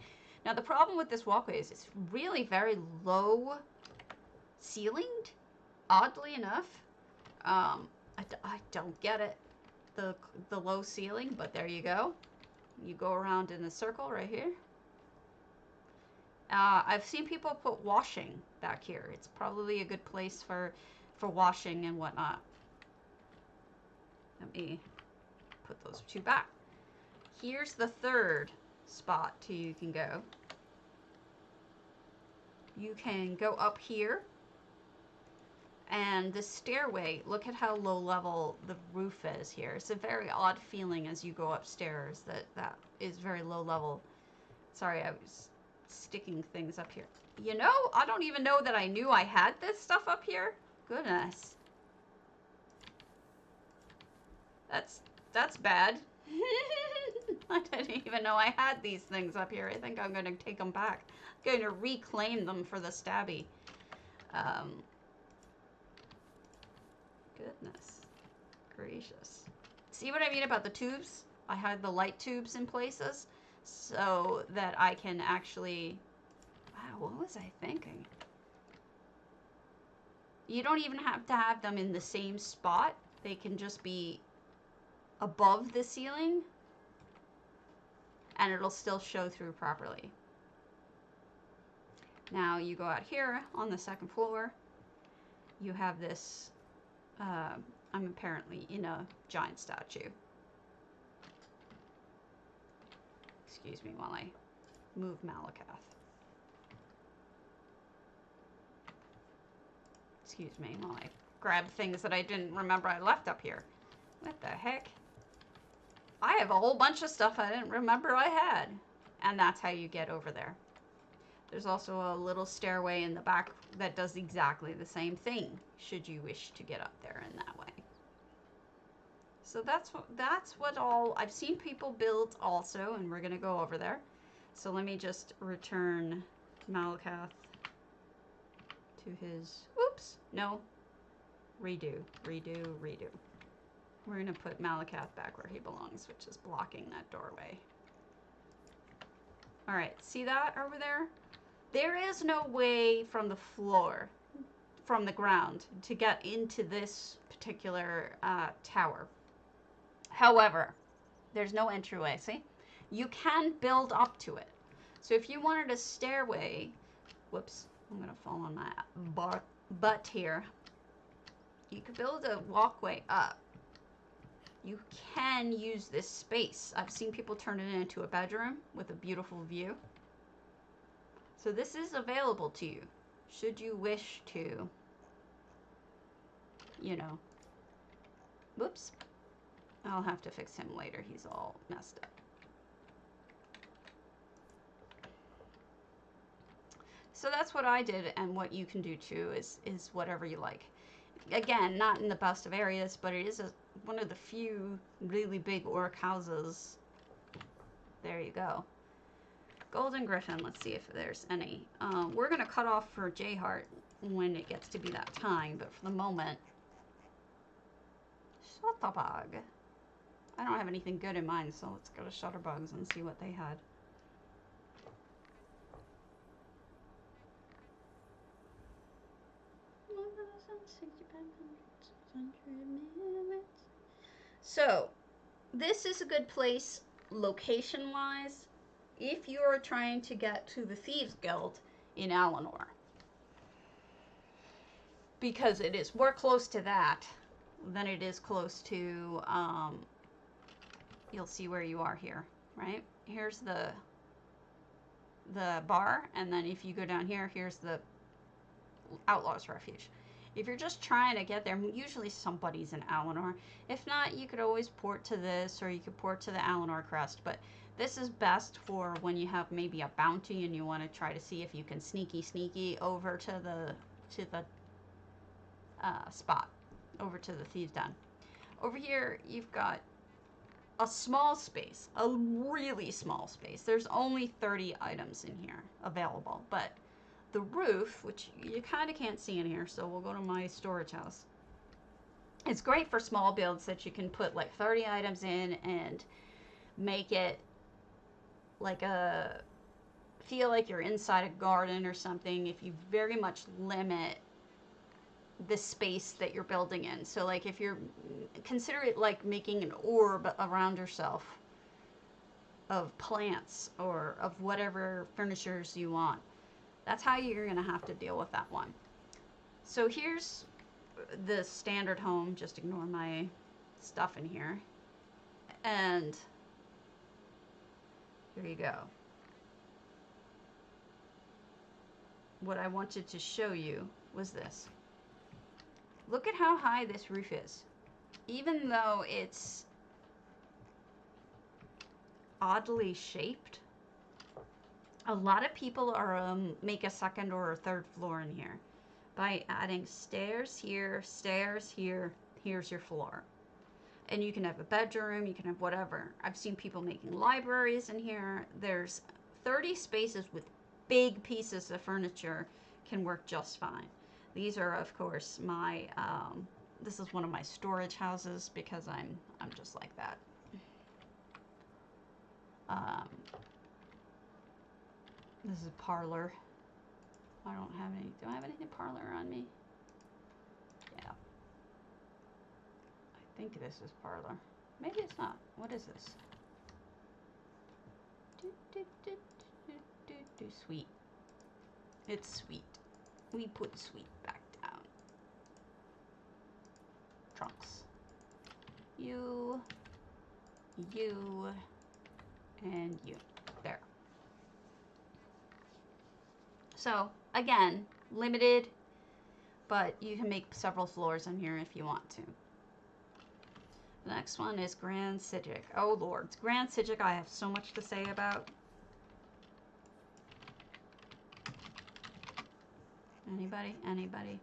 Now, the problem with this walkway is it's really very low ceilinged, oddly enough. I don't get it, the low ceiling, but there you go. You go around in a circle right here. I've seen people put washing back here. It's probably a good place for washing and whatnot. Let me put those two back. Here's the third spot you can go. You can go up here, and the stairway, look at how low level the roof is here. It's a very odd feeling as you go upstairs that is very low level. Sorry, I was sticking things up here. You know, I don't even know that I knew I had this stuff up here. Goodness. That's bad. I didn't even know I had these things up here. I think I'm going to take them back. I'm going to reclaim them for the stabby. Goodness gracious. See what I mean about the tubes? I had the light tubes in places so that I can actually... Wow, what was I thinking? You don't even have to have them in the same spot. They can just be above the ceiling, and it'll still show through properly. Now you go out here on the second floor. You have this, I'm apparently in a giant statue. Excuse me while I move Malacath. Excuse me while I grab things that I didn't remember I left up here. What the heck? I have a whole bunch of stuff I didn't remember I had. And that's how you get over there. There's also a little stairway in the back that does exactly the same thing, should you wish to get up there in that way. So that's what all I've seen people build also, and we're gonna go over there. So let me just return Malacath to his, oops, no, redo. We're gonna put Malacath back where he belongs, which is blocking that doorway. All right, see that over there? There is no way from the floor, from the ground, to get into this particular tower. However, there's no entryway, see? You can build up to it. So if you wanted a stairway, whoops, I'm gonna fall on my butt here. You could build a walkway up. You can use this space. I've seen people turn it into a bedroom with a beautiful view. So this is available to you, should you wish to, you know. Whoops. I'll have to fix him later. He's all messed up. So that's what I did, and what you can do too is whatever you like. Again, not in the best of areas, but it is one of the few really big orc houses. There you go. Golden Griffin, let's see if there's any. We're going to cut off for Jayhart when it gets to be that time, but for the moment, Shutterbug. I don't have anything good in mind, so let's go to Shutterbugs and see what they had. So, this is a good place, location-wise, if you're trying to get to the Thieves Guild in Alinor. Because it is more close to that than it is close to, you'll see where you are here, right? Here's the bar, and then if you go down here, here's the Outlaws Refuge. If you're just trying to get there, usually somebody's in Alinor. If not, you could always port to this, or you could port to the Alinor Crest, but this is best for when you have maybe a bounty and you want to try to see if you can sneaky over to the spot, over to the Thieves' Den. Over here, you've got a small space, a really small space. There's only 30 items in here available, but the roof, which you kind of can't see in here, so we'll go to my storage house. It's great for small builds that you can put like 30 items in and make it like feel like you're inside a garden or something, if you very much limit the space that you're building in. So like if you're, consider it like making an orb around yourself of plants or of whatever furnitures you want. That's how you're going to have to deal with that one. So here's the standard home. Just ignore my stuff in here. And There you go. What I wanted to show you was this. Look at how high this roof is. Even though it's oddly shaped, a lot of people are make a second or a third floor in here by adding stairs here, here's your floor. And you can have a bedroom, you can have whatever. I've seen people making libraries in here. There's 30 spaces with big pieces of furniture can work just fine. These are, of course, my, this is one of my storage houses because I'm just like that. This is a parlor. I don't have any, do I have anything parlor on me? Yeah. I think this is parlor. Maybe it's not. What is this? Sweet. It's sweet. We put sweet back down. Trunks. You, and you. There. So, again, limited, but you can make several floors in here if you want to. The next one is Grand Sidgwick. Oh, Lord. Grand Sidgwick I have so much to say about. Anybody? Anybody?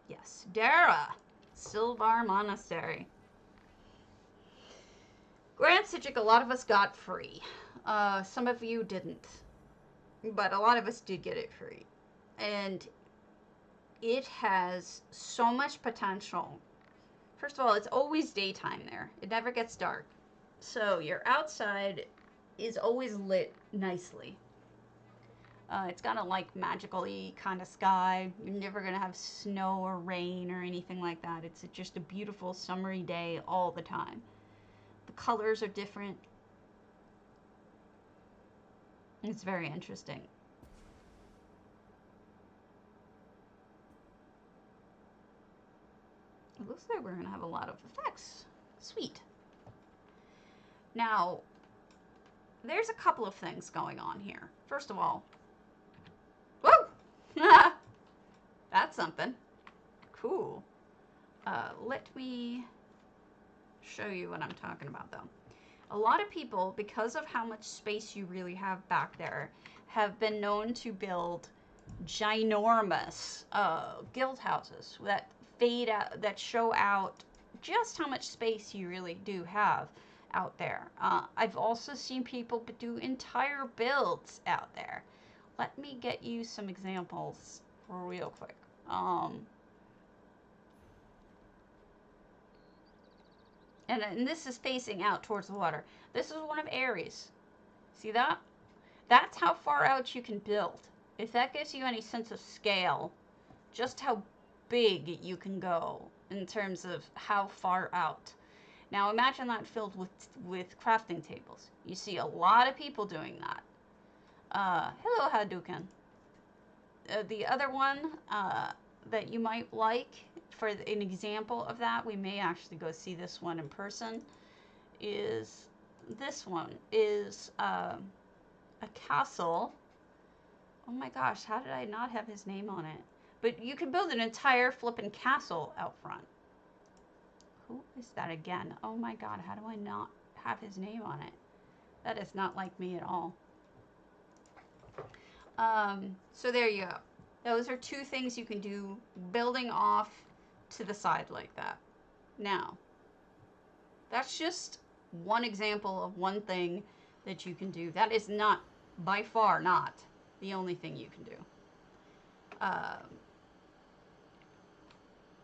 Yes. Dara! Sylvar Monastery. Grand Sidgwick, a lot of us got free. Some of you didn't. But a lot of us did get it free. And it has so much potential. First of all, it's always daytime there. It never gets dark. So your outside is always lit nicely. It's got a like magical-y kind of sky. You're never going to have snow or rain or anything like that. It's just a beautiful summery day all the time. The colors are different. It's very interesting. It looks like we're going to have a lot of effects. Sweet. Now, there's a couple of things going on here. First of all, woo! That's something. Cool. Let me show you what I'm talking about, though. A lot of people, because of how much space you really have back there, have been known to build ginormous guild houses that fade out, that show out just how much space you really do have out there. I've also seen people do entire builds out there. Let me get you some examples real quick. And this is facing out towards the water. This is one of Aries. See that? That's how far out you can build. If that gives you any sense of scale, just how big you can go in terms of how far out. Now imagine that filled with crafting tables. You see a lot of people doing that. Hello, Hadouken. The other one that you might like for an example of that, we may actually go see this one in person, is this one is a castle. Oh my gosh, how did I not have his name on it? But you can build an entire flippin' castle out front. Who is that again? Oh my god, how do I not have his name on it? That is not like me at all. So there you go. Those are two things you can do building off to the side like that. Now, that's just one example of one thing that you can do. That is not, by far not, the only thing you can do.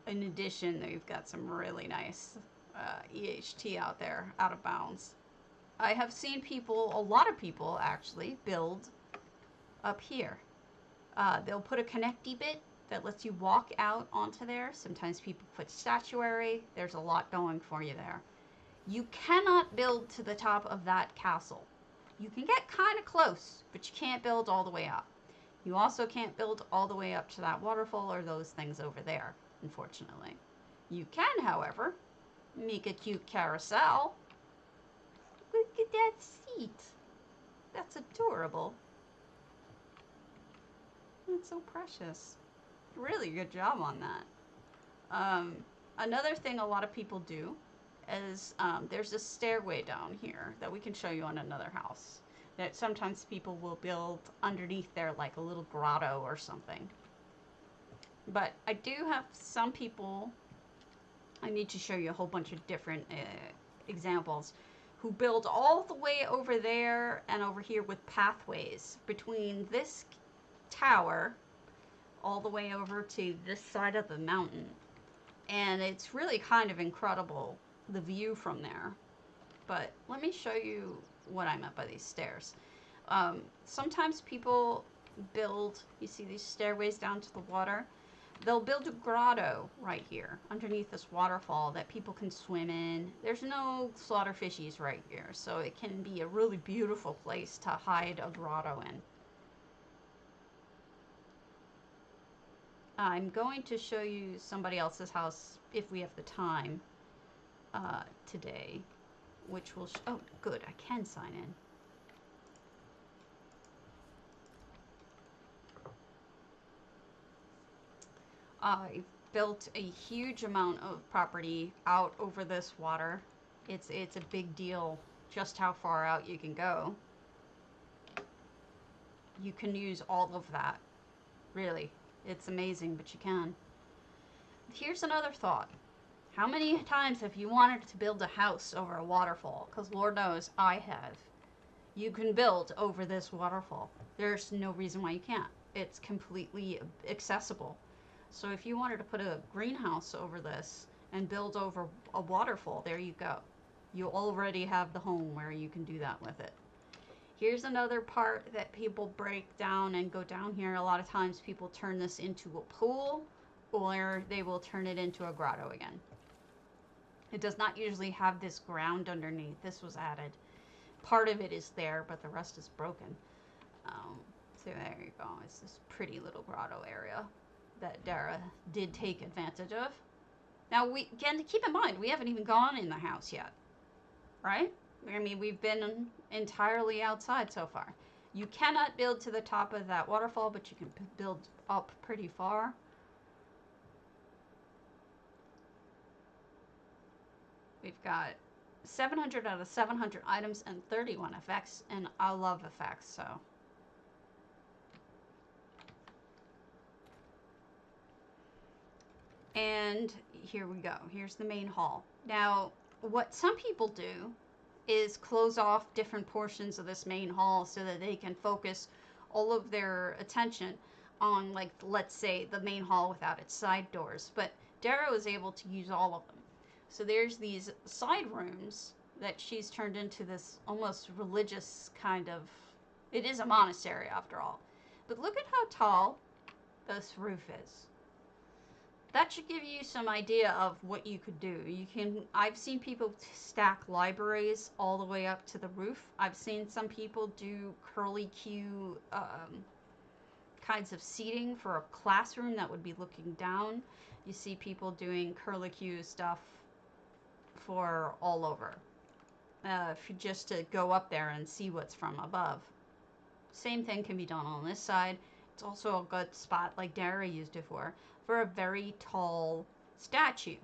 In addition, they've got some really nice EHT out there, out of bounds. I have seen people, a lot of people actually, build up here. They'll put a connecty bit that lets you walk out onto there. Sometimes people put statuary. There's a lot going for you there. You cannot build to the top of that castle. You can get kind of close, but you can't build all the way up. You also can't build all the way up to that waterfall or those things over there, unfortunately. You can, however, make a cute carousel. look at that seat. That's adorable. That's so precious. Really good job on that. Another thing a lot of people do is there's a stairway down here that we can show you on another house that sometimes people will build underneath there like a little grotto or something. But I do have some people, I need to show you a whole bunch of different examples, who build all the way over there and over here with pathways between this tower all the way over to this side of the mountain. And it's really kind of incredible, the view from there. But let me show you what I meant by these stairs. Sometimes people build, you see these stairways down to the water? They'll build a grotto right here underneath this waterfall that people can swim in. There's no slaughter fishies right here, so it can be a really beautiful place to hide a grotto in. I'm going to show you somebody else's house if we have the time today, which will, oh good, I can sign in. I built a huge amount of property out over this water. It's a big deal just how far out you can go. You can use all of that, really. It's amazing, but you can. Here's another thought. How many times have you wanted to build a house over a waterfall? Because Lord knows I have. You can build over this waterfall. There's no reason why you can't. It's completely accessible. So if you wanted to put a greenhouse over this and build over a waterfall, there you go. You already have the home where you can do that with it. Here's another part that people break down and go down here. A lot of times people turn this into a pool, or they will turn it into a grotto again. It does not usually have this ground underneath. This was added. Part of it is there, but the rest is broken. So there you go. It's this pretty little grotto area that Dara did take advantage of. Now, again, keep in mind, we haven't even gone in the house yet, right? I mean, we've been entirely outside so far. You cannot build to the top of that waterfall, but you can build up pretty far. We've got 700 out of 700 items and 31 effects, and I love effects, so. And here we go. Here's the main hall. Now, what some people do is close off different portions of this main hall so that they can focus all of their attention on, like, let's say, the main hall without its side doors. But Dara was able to use all of them. So there's these side rooms that she's turned into this almost religious kind of, it is a monastery after all. But look at how tall this roof is. That should give you some idea of what you could do. I've seen people stack libraries all the way up to the roof. I've seen some people do curlicue kinds of seating for a classroom that would be looking down. You see people doing curlicue stuff for all over. Just to go up there and see what's from above. Same thing can be done on this side. It's also a good spot, like Dara used it for a very tall statue.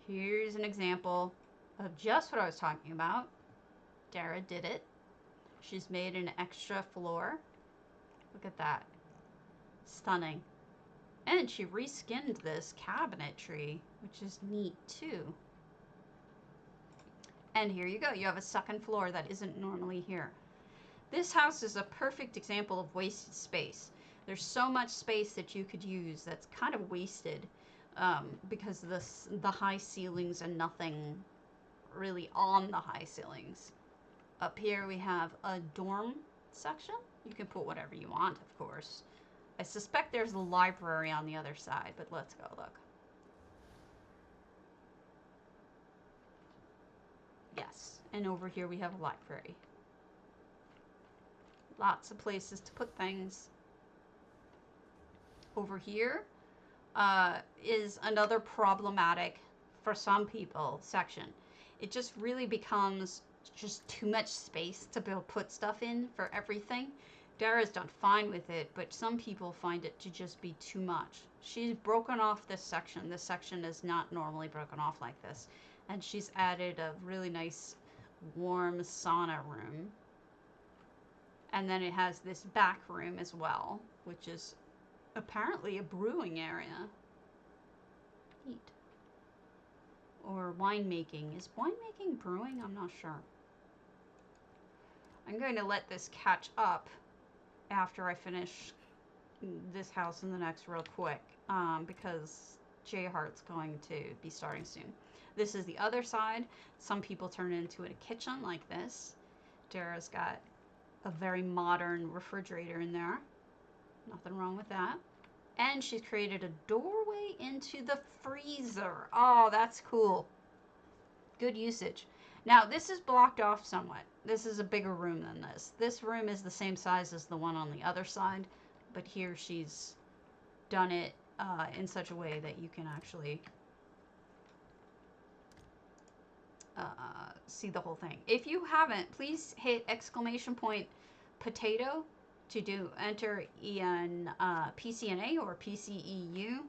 Here's an example of just what I was talking about. Dara did it. She's made an extra floor. Look at that. Stunning. And she reskinned this cabinetry, which is neat too. And here you go. You have a second floor that isn't normally here. This house is a perfect example of wasted space. There's so much space that you could use that's kind of wasted because of the high ceilings and nothing really on the high ceilings. Up here we have a dorm section. You can put whatever you want, of course. I suspect there's a library on the other side, but let's go look. Yes, and over here we have a library. Lots of places to put things. Over here is another problematic, for some people, section. It just really becomes just too much space to put stuff in for everything. Dara's done fine with it, but some people find it to just be too much. She's broken off this section. This section is not normally broken off like this. And she's added a really nice warm sauna room. And then it has this back room as well, which is apparently a brewing area. Neat. Or winemaking. Is winemaking brewing? I'm not sure. I'm going to let this catch up after I finish this house in the next real quick, because J Heart's going to be starting soon. This is the other side. Some people turn it into a kitchen like this. Dara's got a very modern refrigerator in there. Nothing wrong with that. And she's created a doorway into the freezer. Oh, that's cool. Good usage. Now, this is blocked off somewhat. This is a bigger room than this. This room is the same size as the one on the other side, but here she's done it in such a way that you can actually see the whole thing. If you haven't, please hit !potato to enter in PCNA or PCEU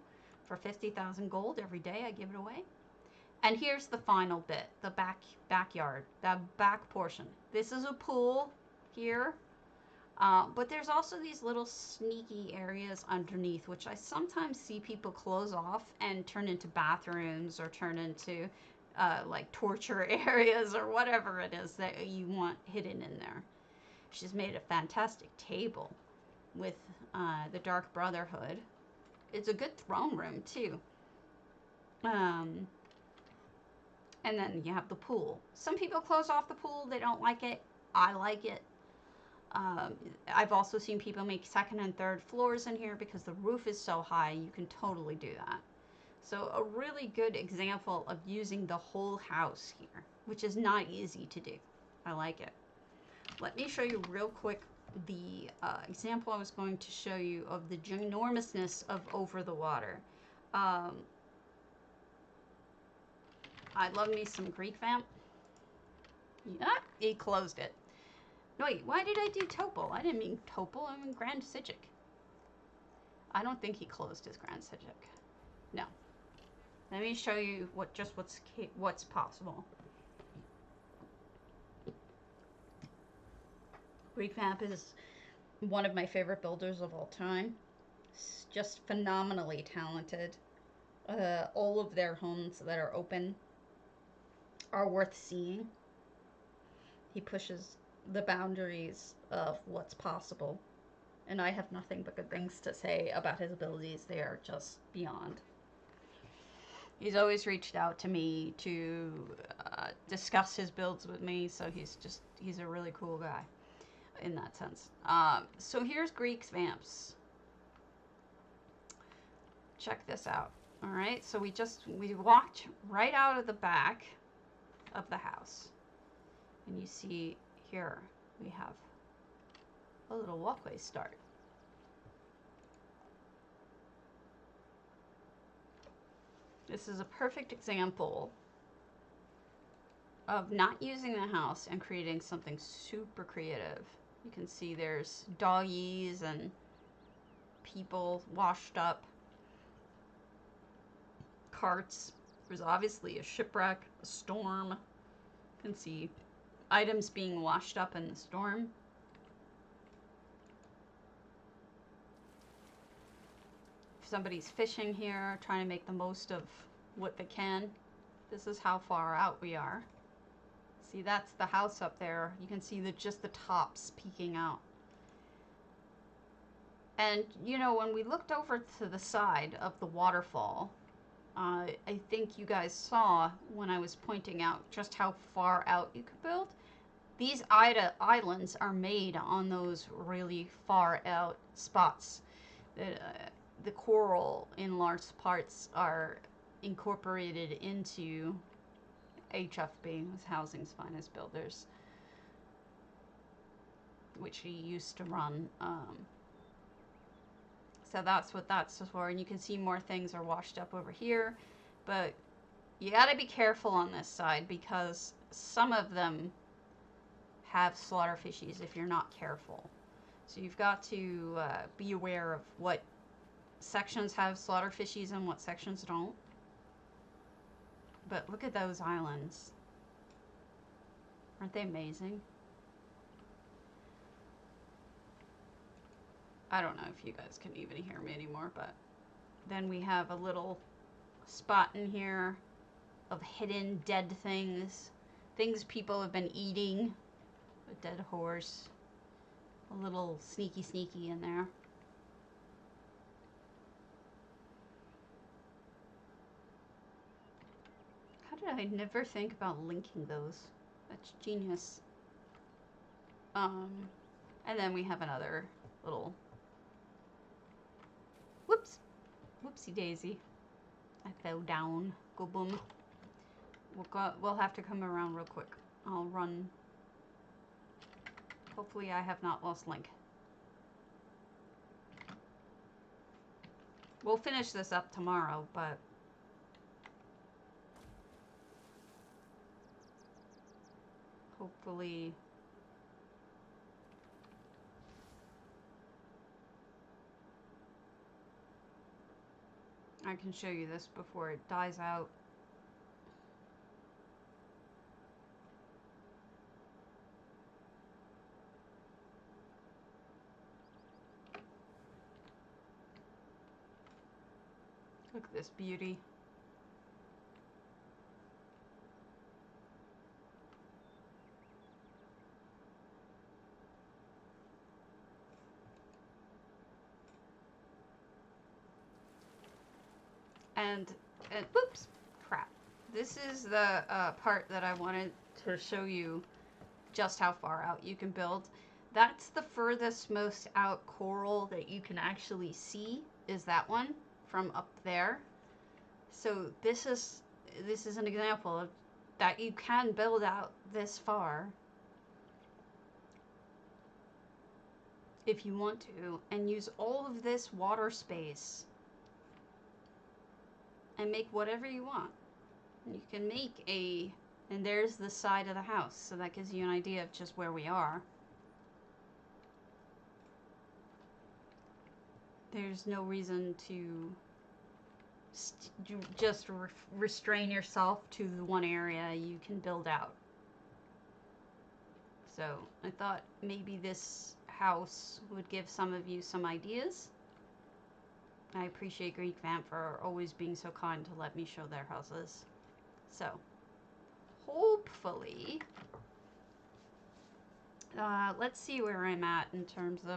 for 50,000 gold every day. I give it away. And here's the final bit, the backyard, the back portion. This is a pool here, but there's also these little sneaky areas underneath, which I sometimes see people close off and turn into bathrooms or turn into like torture areas or whatever it is that you want hidden in there. She's made a fantastic table with the Dark Brotherhood. It's a good throne room too. And then you have the pool. Some people close off the pool. They don't like it. I like it. I've also seen people make second and third floors in here because the roof is so high. You can totally do that. So a really good example of using the whole house here, which is not easy to do. I like it. Let me show you real quick the example I was going to show you of the ginormousness of Over the Water. I love me some Greek Vamp. Yeah, he closed it. No, wait, why did I do Topol? I didn't mean Topol, I mean Grand Psijic. I don't think he closed his Grand Psijic. No. Let me show you what's possible. Greek Vamp is one of my favorite builders of all time. It's just phenomenally talented. All of their homes that are open are worth seeing. He pushes the boundaries of what's possible, and I have nothing but good things to say about his abilities. They are just beyond. He's always reached out to me to discuss his builds with me, so he's a really cool guy in that sense. So here's Greek Vamps. Check this out. All right, so we walked right out of the back of the house, and you see here we have a little walkway start. This is a perfect example of not using the house and creating something super creative. You can see there's doggies and people washed up, carts. There's obviously a shipwreck, a storm. You can see items being washed up in the storm. Somebody's fishing here, trying to make the most of what they can. This is how far out we are. See, that's the house up there. You can see just the tops peeking out. And, you know, when we looked over to the side of the waterfall, I think you guys saw when I was pointing out just how far out you could build. These islands are made on those really far out spots. The coral in large parts are incorporated into HFB, Housing's Finest Builders, which he used to run. So that's what that's for. And you can see more things are washed up over here. But you got to be careful on this side because some of them have slaughter fishies if you're not careful. So you've got to be aware of what sections have slaughter fishies and what sections don't. But look at those islands. Aren't they amazing? I don't know if you guys can even hear me anymore, but then we have a little spot in here of hidden dead things. Things people have been eating. A dead horse. A little sneaky in there. How did I never think about linking those? That's genius. And then we have another little... Whoops! Whoopsie daisy. I fell down. Go boom. We'll have to come around real quick. I'll run. Hopefully I have not lost link. We'll finish this up tomorrow, but... hopefully... I can show you this before it dies out. Look at this beauty. And whoops, crap. This is the part that I wanted to show you just how far out you can build. That's the furthest most out coral that you can actually see, is that one from up there. So this is an example of that you can build out this far if you want to and use all of this water space and make whatever you want. You can make and there's the side of the house, so that gives you an idea of just where we are. There's no reason to just restrain yourself to the one area you can build out. So I thought maybe this house would give some of you some ideas. I appreciate Greek Vamp for always being so kind to let me show their houses. So, hopefully, let's see where I'm at in terms of